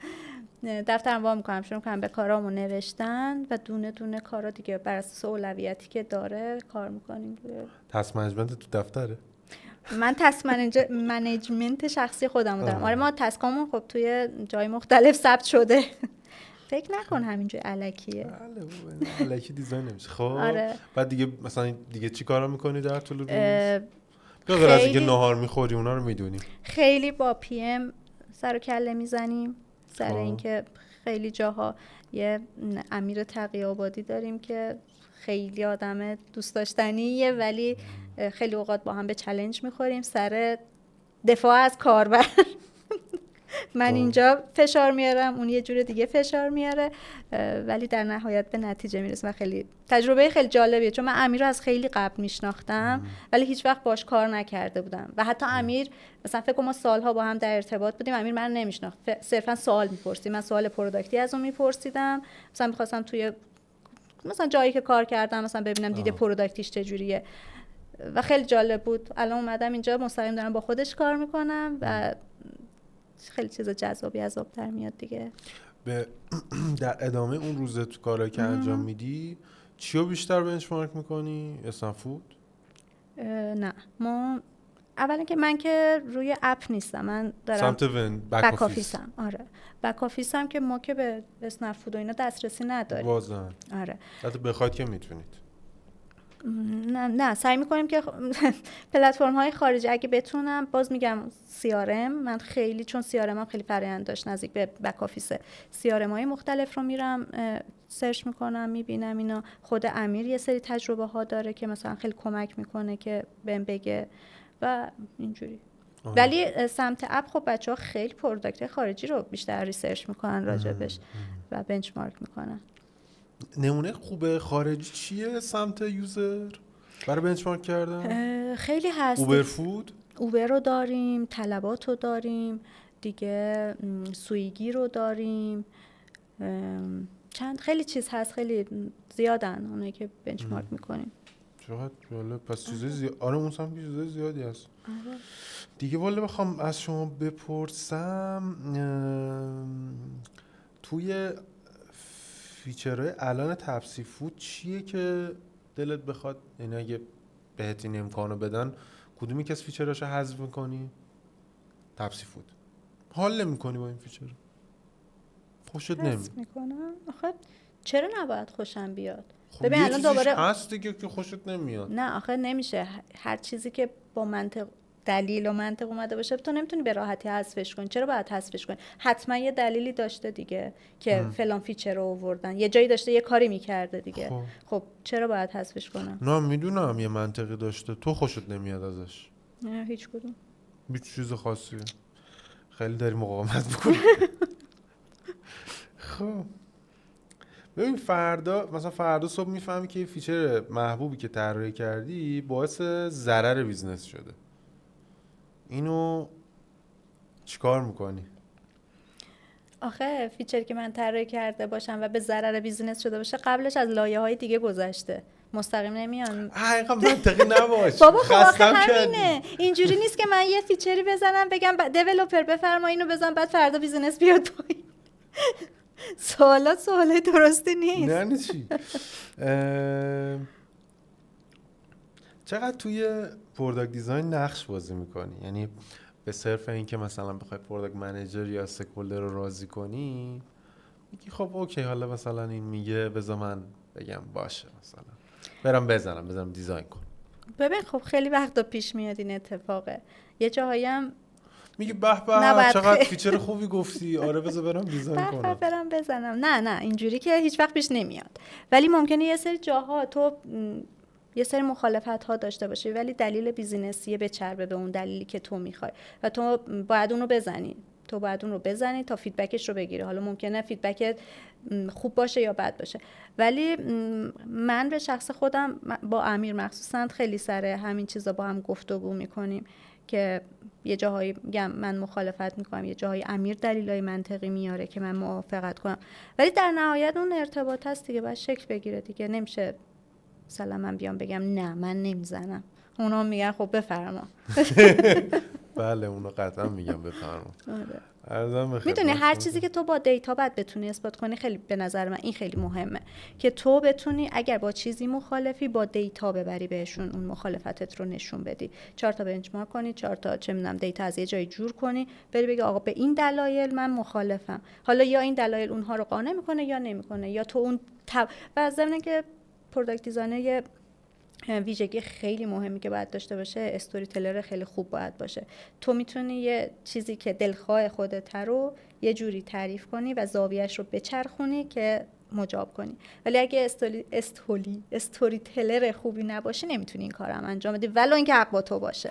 دفترم وا میکنم شروع میکنم به کارامو نوشتن و دونه دونه کارا دیگه بر اساس اولویتی که داره کار میکنیم. تسک منیجمنت تو دفتره؟ من تسک منیجمنت شخصی خودمو دارم. آره ما تسکامون خب توی جای مختلف ثبت شده. فکر نکن همینجوری الکیه. بله الکی دیزاین نمیشه. خب آره. بعد دیگه مثلا دیگه چی کارا میکنی در طول روز؟ غیر از اینکه نهار میخوری اونا رو میدونیم. خیلی با پی ام سر و کله میزنیم سر اینکه خیلی جاها یه امیر تقی‌آبادی داریم که خیلی آدم دوست داشتنیه ولی خیلی اوقات با هم به چالش میخوریم سر دفاع از کاربر. من اینجا فشار میارم اون یه جور دیگه فشار میاره ولی در نهایت به نتیجه میرسیم و خیلی تجربه خیلی جالبیه. چون من امیر رو از خیلی قبل میشناختم ولی هیچ وقت باش کار نکرده بودم و حتی امیر مثلا فکر کنم ما سالها با هم در ارتباط بودیم. امیر من نمیشناخت، صرفا سوال میپرسید. من سوال پروداکتی از اون میپرسیدم، مثلا میخواستم توی مثلا جایی که کار کردم مثلا ببینم دید پروداکتیش چجوریه و خیلی جالب بود. الان اومدم اینجا مستقیم دارم با خودش کار میکنم و خیلی چیز جذابی از آب در میاد دیگه. در ادامه اون روز تو کارایی که انجام میدی چیو بیشتر بنچمارک میکنی؟ اسنپفود؟ نه، ما اولا که من که روی اپ نیستم، من دارم سمت بک آفیسم. آره بک آفیسم که ما که به اسنپفود و اینا دسترسی نداریم واضحا. آره حتی بخواید که میتونید. نه سعی میکنیم که پلتفرم های خارجی اگه بتونم، باز میگم CRM من خیلی، چون CRM هم خیلی فرآیند داشت نزدیک به بک آفیس، CRM های مختلف رو میرم سرچ میکنم میبینم اینا. خود امیر یه سری تجربه ها داره که مثلا خیلی کمک میکنه که بهم بگه و اینجوری. ولی سمت اپ خب بچه‌ها خیلی پروداکت خارجی رو بیشتر ریسرچ میکنن راجبش و بنچمارک میکنن. نمونه خوب خارجی چیه سمت یوزر برای بنچمارک کردن؟ خیلی هست. اوبر رو داریم، طلبات رو داریم دیگه، سویگی رو داریم، خیلی چیز هست، خیلی زیادن اونایی که بنچمارک میکنیم. چقدر جالب. پس چیزای زیاد. آره اون سمت چیزای زیادی هست. دیگه والا بخوام از شما بپرسم، توی فیچرهای الان تپسی فود چیه که دلت بخواد، یعنی اگه بهت این امکانو بدن کدومی که از فیچرهاشو حذف میکنی؟ تپسی فود حال نمیکنی با این فیچر؟ خوشت نمیاد؟ حذف میکنم. آخه چرا نباید خوشم بیاد؟ خب ببین الان دوباره هست دیگه که خوشت نمیاد. نه آخه نمیشه، هر چیزی که با منطق، دلیل و منطق اومده باشه تو نمیتونی به راحتی حذفش کنی. چرا باید حذفش کنی؟ حتما یه دلیلی داشته دیگه که فلان فیچر رو آوردن، یه جایی داشته یه کاری میکرده دیگه. خب چرا باید حذفش کنم؟ نه میدونم یه منطقی داشته، تو خوشت نمیاد ازش؟ نه هیچ کدوم. هیچ چیز خاصی. خیلی داری مقاومت میکنی. خب ببین فردا صبح میفهمی که یه فیچر محبوبی که طراحی کردی باعث ضرر بیزنس شده، اینو چیکار میکنی؟ آخه فیچر که من طراحی کرده باشم و به ضرر بیزینس شده باشه قبلش از لایه‌های دیگه گذشته، مستقیم نمیان. حقیقا منطقی نباش. بابا خب همینه، اینجوری نیست که من یه فیچری بزنم بگم دیولپر بفرما اینو بزن بعد فردا بیزینس بیاد پایین. سوالای درستی نیست. نه چی؟ چقدر توی پروداکت دیزاین نقش بازی میکنی؟ یعنی به صرف این که مثلا بخوای پروداکت منیجر یا استیکهولدر رو راضی کنی میگی خب اوکی حالا مثلا این میگه بذار من بگم باشه مثلا برم بزنم دیزاین کن. ببین خب خیلی وقتا پیش میاد این اتفاقه، یه جاهایی هم میگی به به چقدر فیچر خوبی گفتی، آره بذار برم دیزاین کنم، برم بزنم. نه اینجوری که هیچ وقت پیش نمیاد، ولی ممکنه یه سری جاها تو یه سری مخالفت ها داشته باشی ولی دلیل بیزینسیه بچربه به اون دلیلی که تو میخوای و تو باید اون رو بزنی تا فیدبکش رو بگیری. حالا ممکنه فیدبک خوب باشه یا بد باشه، ولی من به شخص خودم با امیر مخصوصا خیلی سر همین چیزا با هم گفتگو میکنیم که یه جاهایی میگم من مخالفت میکنم، یه جاهایی امیر دلایل منطقی میاره که من موافقت کنم، ولی در نهایت اون ارتباط هست دیگه، باید شکل بگیره دیگه. نمیشه مثلا من بیام بگم نه من نمیزنم، اونا میگن خب بفرما. بله اونا قطعا میگم بفرما. میدونی هر چیزی که تو با دیتا بعد بتونی اثبات کنی، خیلی به نظر من این خیلی مهمه که تو بتونی اگر با چیزی مخالفی با دیتا ببری بهشون اون مخالفتت رو نشون بدی، 4 تا بنچمارک کنی، 4 تا چه میدونم دیتا از یه جای جور کنی، بری بگی آقا به این دلایل من مخالفم. حالا یا این دلایل اونها رو قانع میکنه یا نمیکنه، یا تو اون و از ضمن که پروداکت دیزاینر یه ویژگی خیلی مهمی که باید داشته باشه، استوری تلر خیلی خوب باید باشه. تو میتونی یه چیزی که دلخواه خودت رو یه جوری تعریف کنی و زاویه‌اش رو بچرخونی که مجاب کنی، ولی اگه استوری تلر خوبی نباشه نمیتونی این کارم انجام بدی ولو اینکه حق با تو باشه.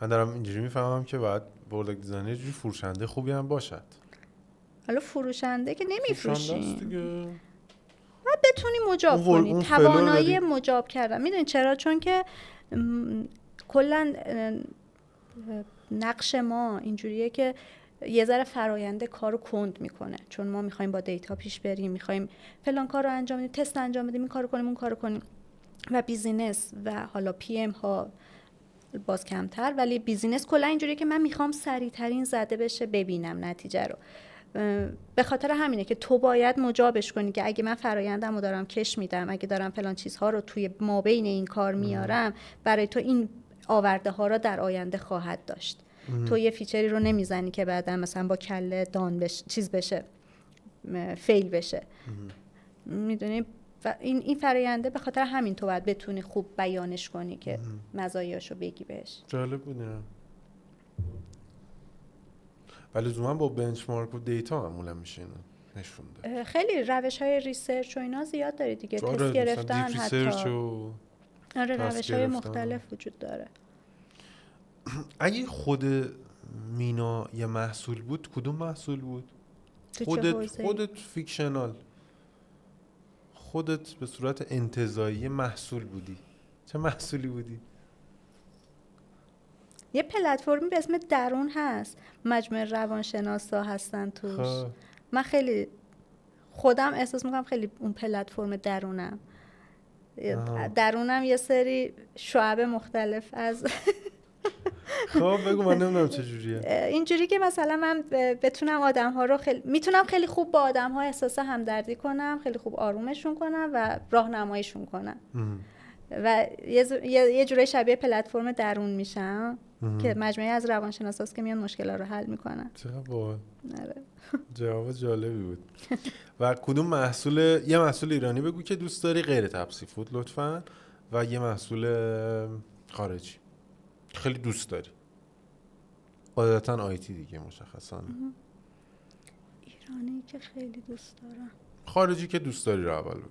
من دارم اینجوری میفهمم که باید پروداکت دیزاینر یه جوری فروشنده خوبی هم باشد. حالا فروشنده که نمیفروشی، باید بتونی مجاب کنی، توانایی مجاب کردن. میدونی چرا؟ چون که کلا نقش ما اینجوریه که یه ذره فراینده کارو کند میکنه، چون ما میخوایم با دیتا پیش بریم، میخوایم فلان کارو انجام بدیم، تست انجام بدیم، این کارو کنیم اون کارو کنیم. و بیزینس و حالا پی ام ها باز کمتر، ولی بیزینس کلا اینجوریه که من میخوام سریع ترین زده بشه ببینم نتیجه رو به خاطر همینه که تو باید مجابش کنی که اگه من فرایندم رو دارم کش میدم، اگه دارم فلان چیزها رو توی مابین این کار میارم، برای تو این آورده ها را در آینده خواهد داشت. تو یه فیچری رو نمیزنی که بعدا مثلا با کله دان بشه، چیز بشه، فیل بشه. میدونی این فراینده به خاطر همین تو باید بتونی خوب بیانش کنی که مزایاشو بگی بهش. جالب بوده. ولی زمان با بنچمارک و دیتا معمولا میشه اینو نشون داد. خیلی روش‌های ریسرچ و اینا زیاد داره دیگه، تست گرفتن حتی. آره روش‌های مختلف وجود داره. اگه خود مینا یه محصول بود، کدوم محصول بود؟ خودت فیکشنال، خودت به صورت انتزاعی محصول بودی، چه محصولی بودی؟ یه پلتفرمی به اسم درون هست، مجموعه روانشناسا هستن توش. من خیلی خودم احساس میکنم خیلی اون پلتفرم درونم یه سری شعب مختلف از خب بگو، من نمیدونم چجوریه. اینجوری که مثلا من بتونم آدم‌ها رو میتونم خیلی خوب با آدم‌ها احساس همدردی کنم، خیلی خوب آرومشون کنم و راهنماییشون کنم و یه جورای شبیه پلتفرم درون میشم که مجموعه از روانشناساست که میان مشکل‌ها رو حل میکنن. چقدر جواب جالبی بود. و کدوم محصول، یه محصول ایرانی بگو که دوست داری غیر تپسی فود لطفاً، و یه محصول خارجی خیلی دوست داری، قاعدتاً آیتی دیگه مشخصاً. ایرانی که خیلی دوست دارم، خارجی که دوست داری رو اول بگو.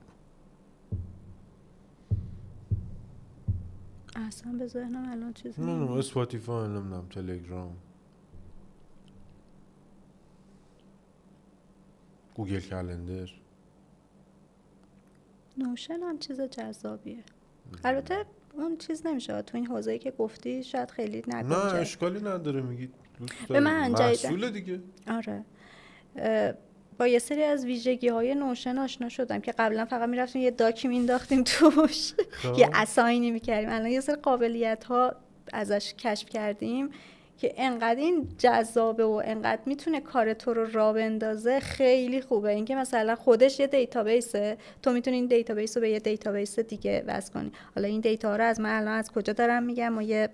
اصلا به ذهنم الان چیزی نمیدونم، اسپاتیفای، نمیدونم، تلگرام، گوگل کلندر، نوشن هم چیز جذابیه. البته اون چیز نمیشه تو این حوزه‌ای که گفتی، شاید خیلی نگنجه. نه اشکالی نداره، میگی دوست داری محصول دیگه. آره با یه سری از ویژگی‌های نوشن آشنا شدم که قبلا فقط میرفتیم یه داکی مینداختیم توش یه اساینی میکردیم. الان یه سری قابلیت‌ها ازش کشف کردیم که انقدر این جذابه و انقدر میتونه کار تو رو راه بندازه. خیلی خوبه اینکه مثلا خودش یه دیتابیسه، تو میتونی این دیتابیس رو به یه دیتابیس دیگه وصل کنی. حالا این دیتا رو از من الان از کجا دارم میگم، ما یه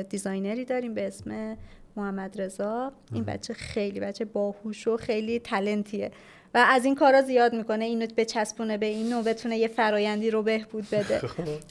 دیزاینری داریم به اسم محمد رضا. این بچه خیلی بچه باهوش و خیلی تالنتیه و از این کارا زیاد میکنه، اینو بچسبونه به اینو بتونه یه فرایندی رو بهبود بده.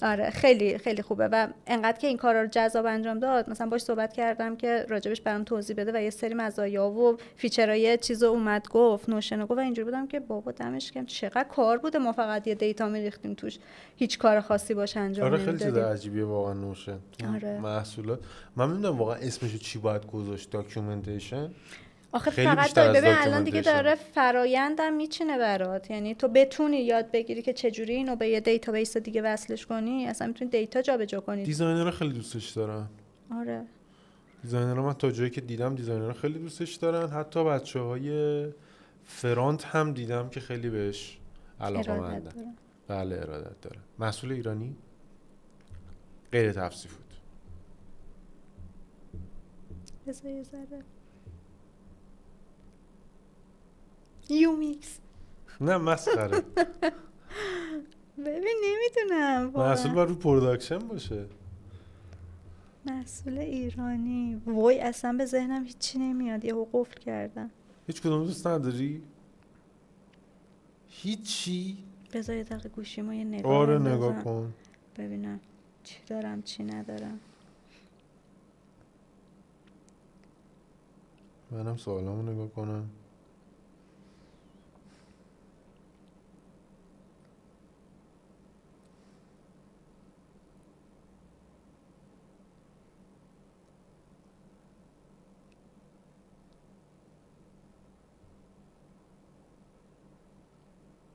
آره خیلی خیلی خوبه و انقدر که این کارا رو جذاب انجام داد. مثلا باش صحبت کردم که راجبش برام توضیح بده و یه سری مزایا و فیچرهای چیزو اومد گفت، نوشن گفت و اینجوری بودم که بابا دمش گرم، چقدر کار بوده، ما فقط یه دیتا میریختیم توش، هیچ کار خاصی باش انجام نمیدادیم. آره خیلی چیز عجیبیه واقعا نوشن. آره. محصولات من نمیدونم واقعا اسمشو چی باید گذاشت، داکیومنتیشن. آخه فقط ببین الان دیگه داره فرایندم میچینه برات، یعنی تو بتونی یاد بگیری که چجوری اینو به یه دیتابیس دیگه وصلش کنی، اصلا میتونی دیتا جابجا کنی. دیزاینرها خیلی دوستش دارن. آره دیزاینرها من تا جایی که دیدم دیزاینرها خیلی دوستش دارن، حتی بچه‌های فرانت هم دیدم که خیلی بهش علاقه‌مندن. بله ارادت داره. محصول ایرانی غیر تپسی فود. بذار یه ذره یومیکس. نه مسخره. ببین نمیدونم محصول باید رو پروداکشن باشه. محصول ایرانی وای اصلا به ذهنم هیچی نمیاد، یهو قفل کردم. هیچ کدوم دوست نداری؟ هیچی؟ بذار یه دقیقه گوشیمو یه نگاه آره نگاه کن ببینم چی دارم چی ندارم. منم سوالامو نگاه کنم.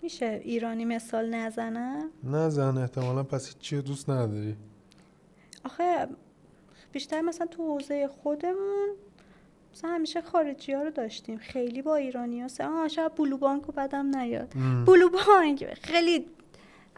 میشه ایرانی مثال نزنم؟ نزن احتمالا، پس هیچی دوست نداری. آخه بیشتر مثلا تو حوزه خودمون مثلا همیشه خارجی ها رو داشتیم، خیلی با ایرانی ها شاید بلو بانک رو بدم نیاد. بلو بانک خیلی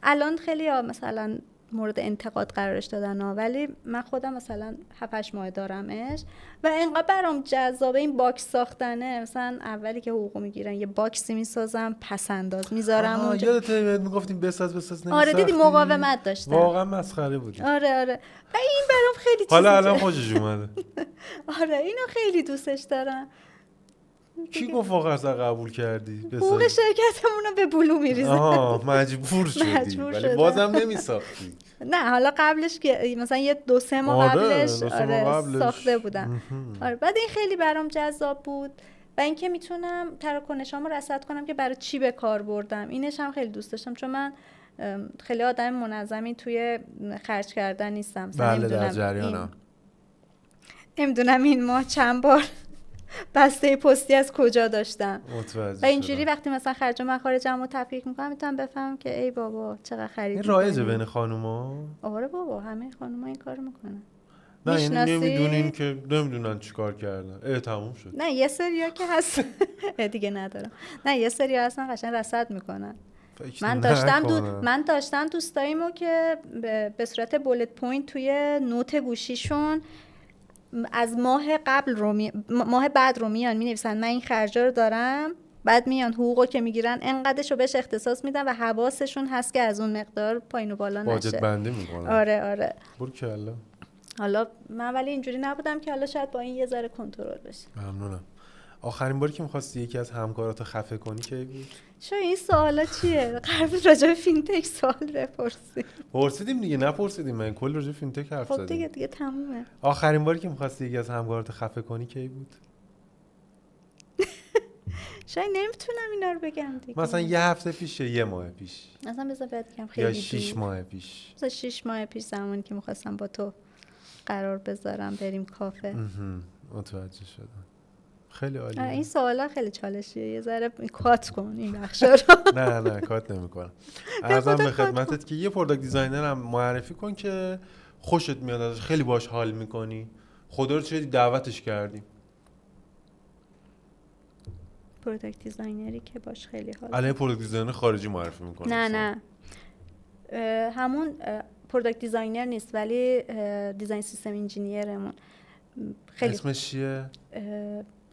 الان خیلی ها مثلا مورد انتقاد قرارش دادن ها. ولی من خودم مثلا 7-8 ماه دارمش و اینقدر برام جذابه این باکس ساختنه. مثلا اولی که حقوق میگیرن یه باکسی میسازم، پس انداز میذارم اونجا. یادت میگفتیم بساز نمی‌ساختی؟ آره دیدی مقاومت داشتم، واقعا مسخره بود. آره و این برام خیلی چیزه. حالا الان خوشش اومده. آره اینو خیلی دوستش دارم. کی گفت واقعا قبول کردی؟ حقوق شرکتمون رو به بلو میریزه. مجبور شدی ولی بازم نمیساختی. نه حالا قبلش که مثلا یه 2-3 ماه قبلش ساخته بودم. آره بعد این خیلی برام جذاب بود و اینکه میتونم تراکنشامو رصد کنم که برای چی به کار بردم. اینش هم خیلی دوست داشتم چون من خیلی آدم منظمی توی خرج کردن نیستم. بله در جریانم. نمیدونم این ماه چند بار بسته پستی از کجا داشتم و اینجوری وقتی مثلا خرج و مخارجمو تفکیک میکنم میتونم بفهمم که ای بابا چقدر خرید. این رایجه بین خانوما؟ آره بابا همه خانوما این کارو میکنن. نه یعنی نمیدونین که نمیدونن چیکار کردن. تموم شد. نه یه سریا که هست دیگه ندارم. نه یه سریا هستن قشنگ رصد میکنن. من داشتم دوستاییمو که به صورت بولت پوینت توی نوت گوشیشون از ماه بعد رو میان مینویسن من این خرجا رو دارم، بعد میان حقوقو که میگیرن انقدرشو بهش اختصاص میدن و حواسشون هست که از اون مقدار پایین و بالا نشه. واجد بندی میکنن. آره برکلا. حالا من ولی اینجوری نبودم که حالا شاید با این یه ذره کنترل بشه. ممنونم. آخرین باری که می‌خواستی یکی از همکاراتو خفه کنی کی بود؟ این سوالا چیه؟ قرار راجع به فینتک سوال بپرسید. پرسیدیم دیگه، نپرسیدیم. من کل راجع به فینتک حرف زدم. خب دیگه تمومه. آخرین باری که می‌خواستی یکی از همکاراتو خفه کنی کی بود؟ شاید نمیتونم اینا رو بگم دیگه. مثلا یه هفته پیش، یه ماه پیش. مثلا بذار بگم خیلی یا 6 ماه پیش. مثلا 6 ماه پیش زمانی که می‌خواستم با تو قرار بذارم بریم کافه. متوجه شدم. خیلی عالیه. این سوالا خیلی چالشیه. یه ذره کات کن این بخشا رو. نه کات نمی‌کنم. عرضم به خدمتت که یه پروداکت دیزاینر هم معرفی کن که خوشت میاد ازش، خیلی باش حال می‌کنی. خدا رو چه دعوتش کردیم. پروداکت دیزاینری که باش خیلی حال. الان پروداکت دیزاینر خارجی معرفی می‌کنه. نه همون پروداکت دیزاینر نیست ولی دیزاین سیستم انجینیرمون. خیلی اسمش چیه؟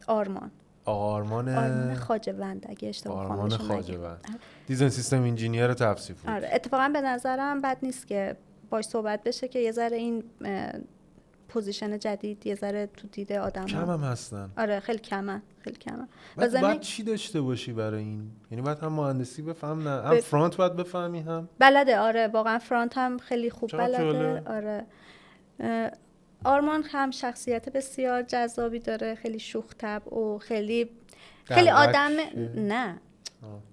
آرمان. آرمان خواجه‌وند اگه اشتباه آرمان خواجه‌وند. دیزاین سیستم انجینیر توصیف بود. آره اتفاقا به نظرم بد نیست که باش صحبت بشه که یه ذره این پوزیشن جدید یه ذره تو دیده آدم‌ها کم هم هستن. آره خیلی کمن. باید چی داشته باشی برای این؟ یعنی باید هم مهندسی بفهم، نه هم فرانت باید بفهمی هم بلده. آره واقعا فرانت هم خیلی خوب بلده. آره آرمان هم شخصیت بسیار جذابی داره، خیلی شوخ طبع و خیلی آدم نه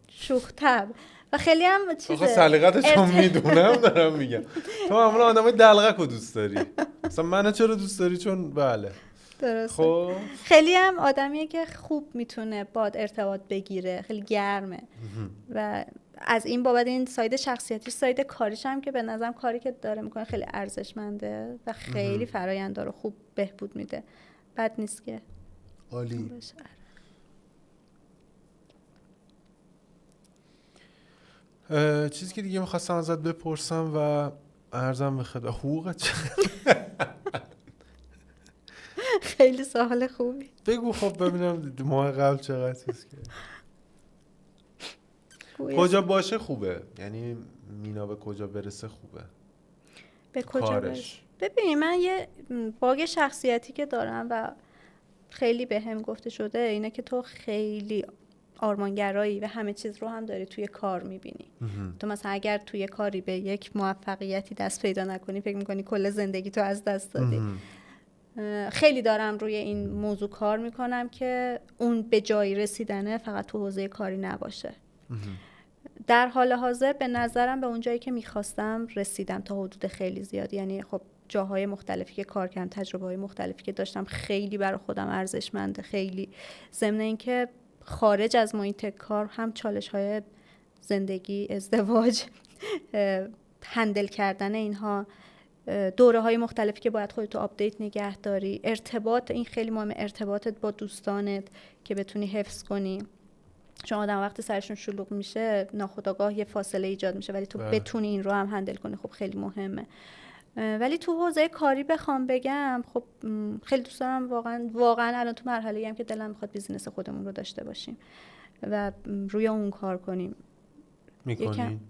شوخ طبع و خیلی هم چیزه. سلیقتش رو میدونم دارم میگم. تو معمولا آدمای دلغک رو دوست داری. مثلا منو چرا دوست داری؟ چون بله درسته. خب خیلی هم آدمیه که خوب میتونه باد ارتباط بگیره، خیلی گرمه و از این بابت این ساید شخصیتیش، ساید کاریش هم که به نظرم کاری که داره میکنه خیلی ارزشمنده و خیلی فرآیند داره، خوب بهبود میده. بد نیست که عالی. چیزی که دیگه میخواستم ازت بپرسم و عرضم به خدمت، حقوقت خیلی سوال خوبی. بگو خب ببینم ماه قبل چقدر چیز کرد. کجا باشه خوبه؟ یعنی مینا به کجا برسه خوبه؟ به کجا برسه؟ ببین من یه باگ شخصیتی که دارم و خیلی بهم گفته شده اینه که تو خیلی آرمانگرایی و همه چیز رو هم داری توی کار میبینی. تو مثلا اگر توی کاری به یک موفقیتی دست پیدا نکنی فکر میکنی کل زندگی تو از دست دادی. خیلی دارم روی این موضوع کار میکنم که اون به جایی رسیدنه فقط تو حوزه کاری نباشه. در حال حاضر به نظرم به اون جایی که میخواستم رسیدم تا حدود خیلی زیاد. یعنی خب جاهای مختلفی که کار کردم، تجربه‌های مختلفی که داشتم خیلی برای خودم ارزشمنده. خیلی ضمن اینکه خارج از محیط کار هم چالش‌های زندگی، ازدواج، هندل کردن اینها، دوره‌های مختلفی که باید خودتو آپدیت نگه داری، ارتباط، این خیلی مهمه، ارتباطت با دوستانت که بتونی حفظ کنی. چون آدم وقتی سرشون شلوغ میشه ناخودآگاه یه فاصله ایجاد میشه، ولی تو بتونی این رو هم هندل کنی خب خیلی مهمه. ولی تو حوزه کاری بخوام بگم، خب خیلی دوست دارم واقعا الان تو مرحله‌ای ام که دلم میخواد بیزینس خودمون رو داشته باشیم و روی اون کار کنیم. میکنیم؟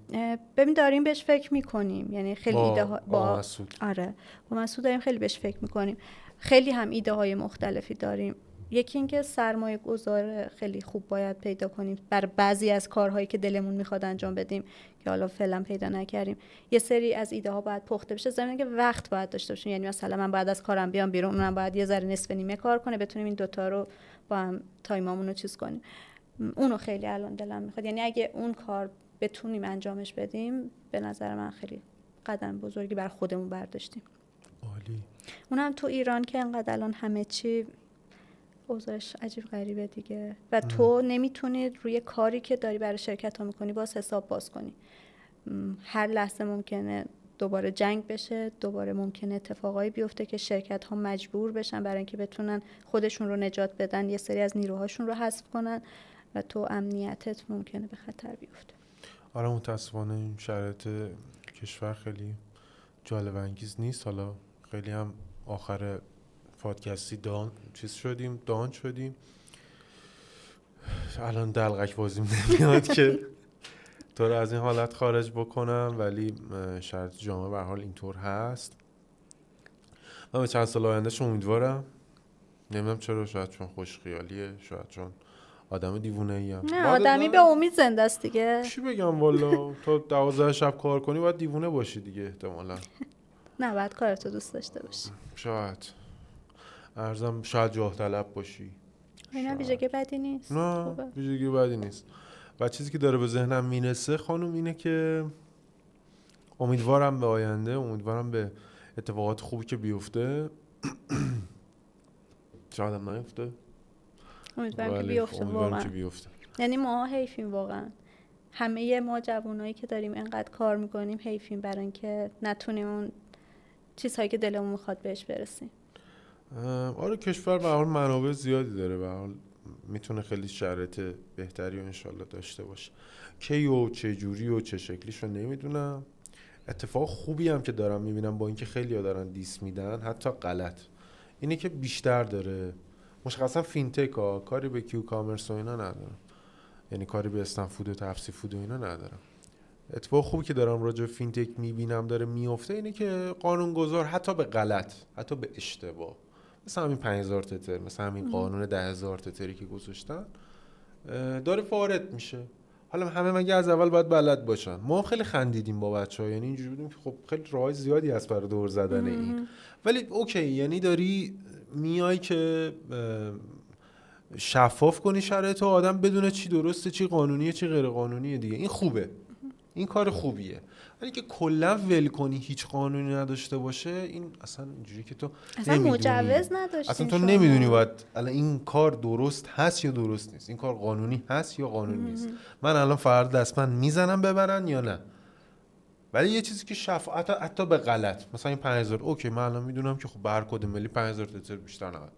ببین داریم بهش فکر میکنیم، یعنی خیلی ایده ها با مسعود. آره با مسعود داریم خیلی بهش فکر میکنیم. خیلی هم ایده های مختلفی داریم. یکی اینکه سرمایه گذار خیلی خوب باید پیدا کنیم برای بعضی از کارهایی که دلمون میخواد انجام بدیم که حالا فعلا پیدا نکردیم. یه سری از ایده ها باید پخته بشه، زمینه که وقت باید داشته باشیم. یعنی مثلا من بعد از کارم بیام بیرون، اونم باید یه ذره نصف نیمه کار کنه، بتونیم این دوتا رو با هم تایمامون رو چیز کنیم. اونو خیلی الان دلم میخواد، یعنی اگه اون کار بتونیم انجامش بدیم، به نظر من خیلی قدم بزرگی بر خودمون برداشتیم. عالی. اونم تو ایران که انقدر الان همه چی اوضاعش عجیب غریبه دیگه و تو نمیتونی روی کاری که داری برای شرکت ها میکنی باز حساب باز کنی. هر لحظه ممکنه دوباره جنگ بشه، دوباره ممکنه اتفاقایی بیفته که شرکت ها مجبور بشن برای اینکه بتونن خودشون رو نجات بدن یه سری از نیروهاشون رو حذف کنن و تو امنیتت ممکنه به خطر بیفته. آره متاسفانه این شرایط کشور خیلی جالب انگیز نیست. حالا خیلی هم آخر پادکستی دان شدیم. الان دلغک بازیم نمیاد که تو رو از این حالت خارج بکنم، ولی شرط جامعه به هر حال اینطور هست. من به چند سال آیندهش امیدوارم. نمیدونم چرا، شاید چون خوش خیالیه، شاید چون آدم دیوونه ایم. نه آدمی به امید زنده است دیگه. چی بگم والا، تو 12 شب کار کنی باید دیوونه باشی دیگه احتمالاً. نه باید کارتو دوست داشته باشی. شاید جاه طلب باشی. اینا ویژگی بدی نیست. نه ویژگی بدی نیست. و چیزی که داره به ذهنم میرسه خانم اینه که امیدوارم به آینده، امیدوارم به اتفاقات خوبی که بیفته. شاید هم نیفته. امیدوارم که بیفته. یعنی ما حیفیم واقعا. همه ما جوانایی که داریم اینقدر کار میکنیم حیفیم برای اینکه نتونیم اون چیزهایی که دلمون میخواد بهش برسیم. آره کشور به حال منابع زیادی داره، به حال میتونه خیلی شرایط بهتری و انشالله داشته باشه. کی و چه جوری و چه شکلیشو نمیدونم. اتفاق خوبی هم که دارم میبینم با اینکه خیلی‌ها دارن دیس میدن، حتی غلط، اینه که بیشتر داره. مشخصا فینتک ها کاری به کیو کامرس و اینا ندارم، یعنی کاری به استنفود و تفسی فود و اینا ندارم. اتفاق خوبی که دارم راجع به فینتک میبینم داره میفته اینه که قانونگذار حتی به غلط، حتی به اشتباه، مثلا همین 5000 تتر، مثلا همین قانون 10000 تتری که گذاشتن داره وارد میشه. حالا همه مگه از اول باید بلد باشن؟ ما خیلی خندیدیم با بچه‌ها، یعنی اینجوری بودیم که خب خیلی راه زیادی هست برای دور زدن این، ولی اوکی، یعنی داری میای که شفاف کنی شرایط و آدم بدونه چی درسته، چی قانونیه، چی غیر قانونیه دیگه. این خوبه، این کار خوبیه. ولی که کلا ول کنی هیچ قانونی نداشته باشه، این اصلا اینجوری که تو اصلا مجوز نداشتین، اصلا تو نمیدونی باید الان این کار درست هست یا درست نیست، این کار قانونی هست یا قانونی نیست. من الان فردا دستمند میزنم ببرن یا نه. ولی یه چیزی که حتی به غلط، مثلا این 5000 اوکی، من الان میدونم که خب برکد ملی 5000 تتر بیشتر نباید.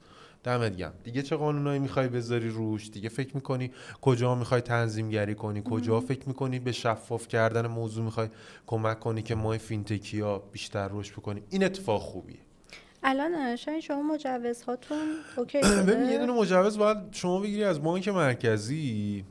دمت گرم. دیگه چه قانونایی میخوای بذاری روش؟ دیگه فکر میکنی کجا میخوای تنظیم گری کنی؟ کجا فکر میکنی به شفاف کردن موضوع میخوای کمک کنی که ما فینتکیا بیشتر رشد بکنیم؟ این اتفاق خوبیه. الان شاید شما مجوزهاتون اوکی شده؟ ببین یه دونه مجوز باید شما بگیری از بانک مرکزی،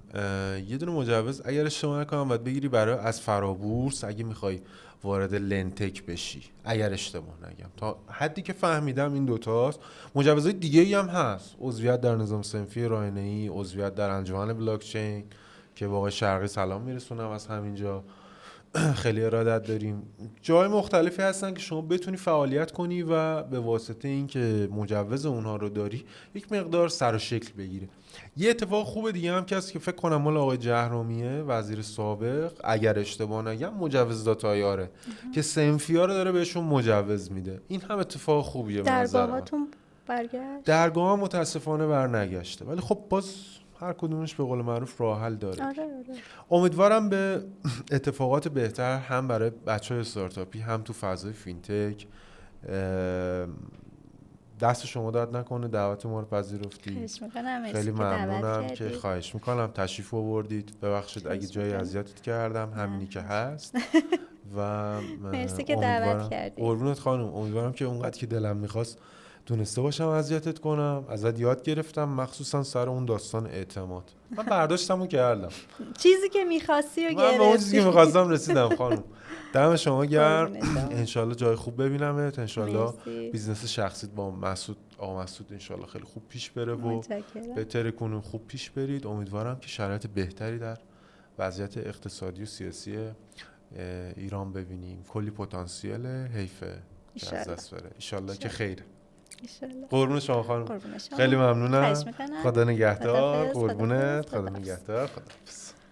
یه دونه مجوز اگر اشتباه نکنم باید بگیری برای از فرابورس اگه میخوای وارد لنتک بشی، اگر اشتباه نگم. تا حدی که فهمیدم این دوتاست. مجوزهای دیگه ای هم هست، عضویت در نظام صنفی راهنه‌ای، عضویت در انجمن بلاکچین که واقع شرقی سلام میرسونم از همینجا. خیلی ارادت داریم. جای مختلفی هستن که شما بتونی فعالیت کنی و به واسطه این که مجوز اونها رو داری یک مقدار سر و شکل بگیره. یه اتفاق خوب دیگه هم که هست که فکر کنم مال آقای جهرومیه وزیر سابق، اگر اشتباه نگم، مجوز داتایاره که صنفی‌ها رو داره بهشون مجوز میده. این هم اتفاق خوبیه. درگاهاتون برگشت؟ درگاه هم متاسفانه برنگشته، ولی خب باز هر کدومش به قول معروف راه حل داره. آره. امیدوارم به اتفاقات بهتر هم برای بچه‌های استارتاپی هم تو فضای فینتک. دست شما درد نکنه دعوت ما رو پذیرفتی. خواهش میکنم. خیلی ممنونم که خواهش میکنم تشریف آوردید. ببخشید اگه جای اذیتت کردم، همینی که هست. و مرسی که دعوت کردی. قربونت خانم. امیدوارم که اونقدر که دلم میخواست دونسته باشم اذیتت کنم. ازت یاد گرفتم، مخصوصا سر اون داستان اعتماد. من برداشتمو کردم. چیزی که می‌خواستی رو گرفتی. من به اون چیزی که می‌خواستم رسیدم خانم. دم شما گرم. انشالله جای خوب ببینمت. انشالله بیزنس شخصیت با مسعود، آقا مسعود انشالله خیلی خوب پیش بره و بهتر کنون، خوب پیش برید. امیدوارم که شرایط بهتری در وضعیت اقتصادی و سیاسی ایران ببینیم. کلی پتانسیل، حیفه که از دست بره. انشالله که خیر. قربون شما خانم. خیلی ممنونم. خدا نگهدار. قربونت. خدا نگهدار. خدا حافظ.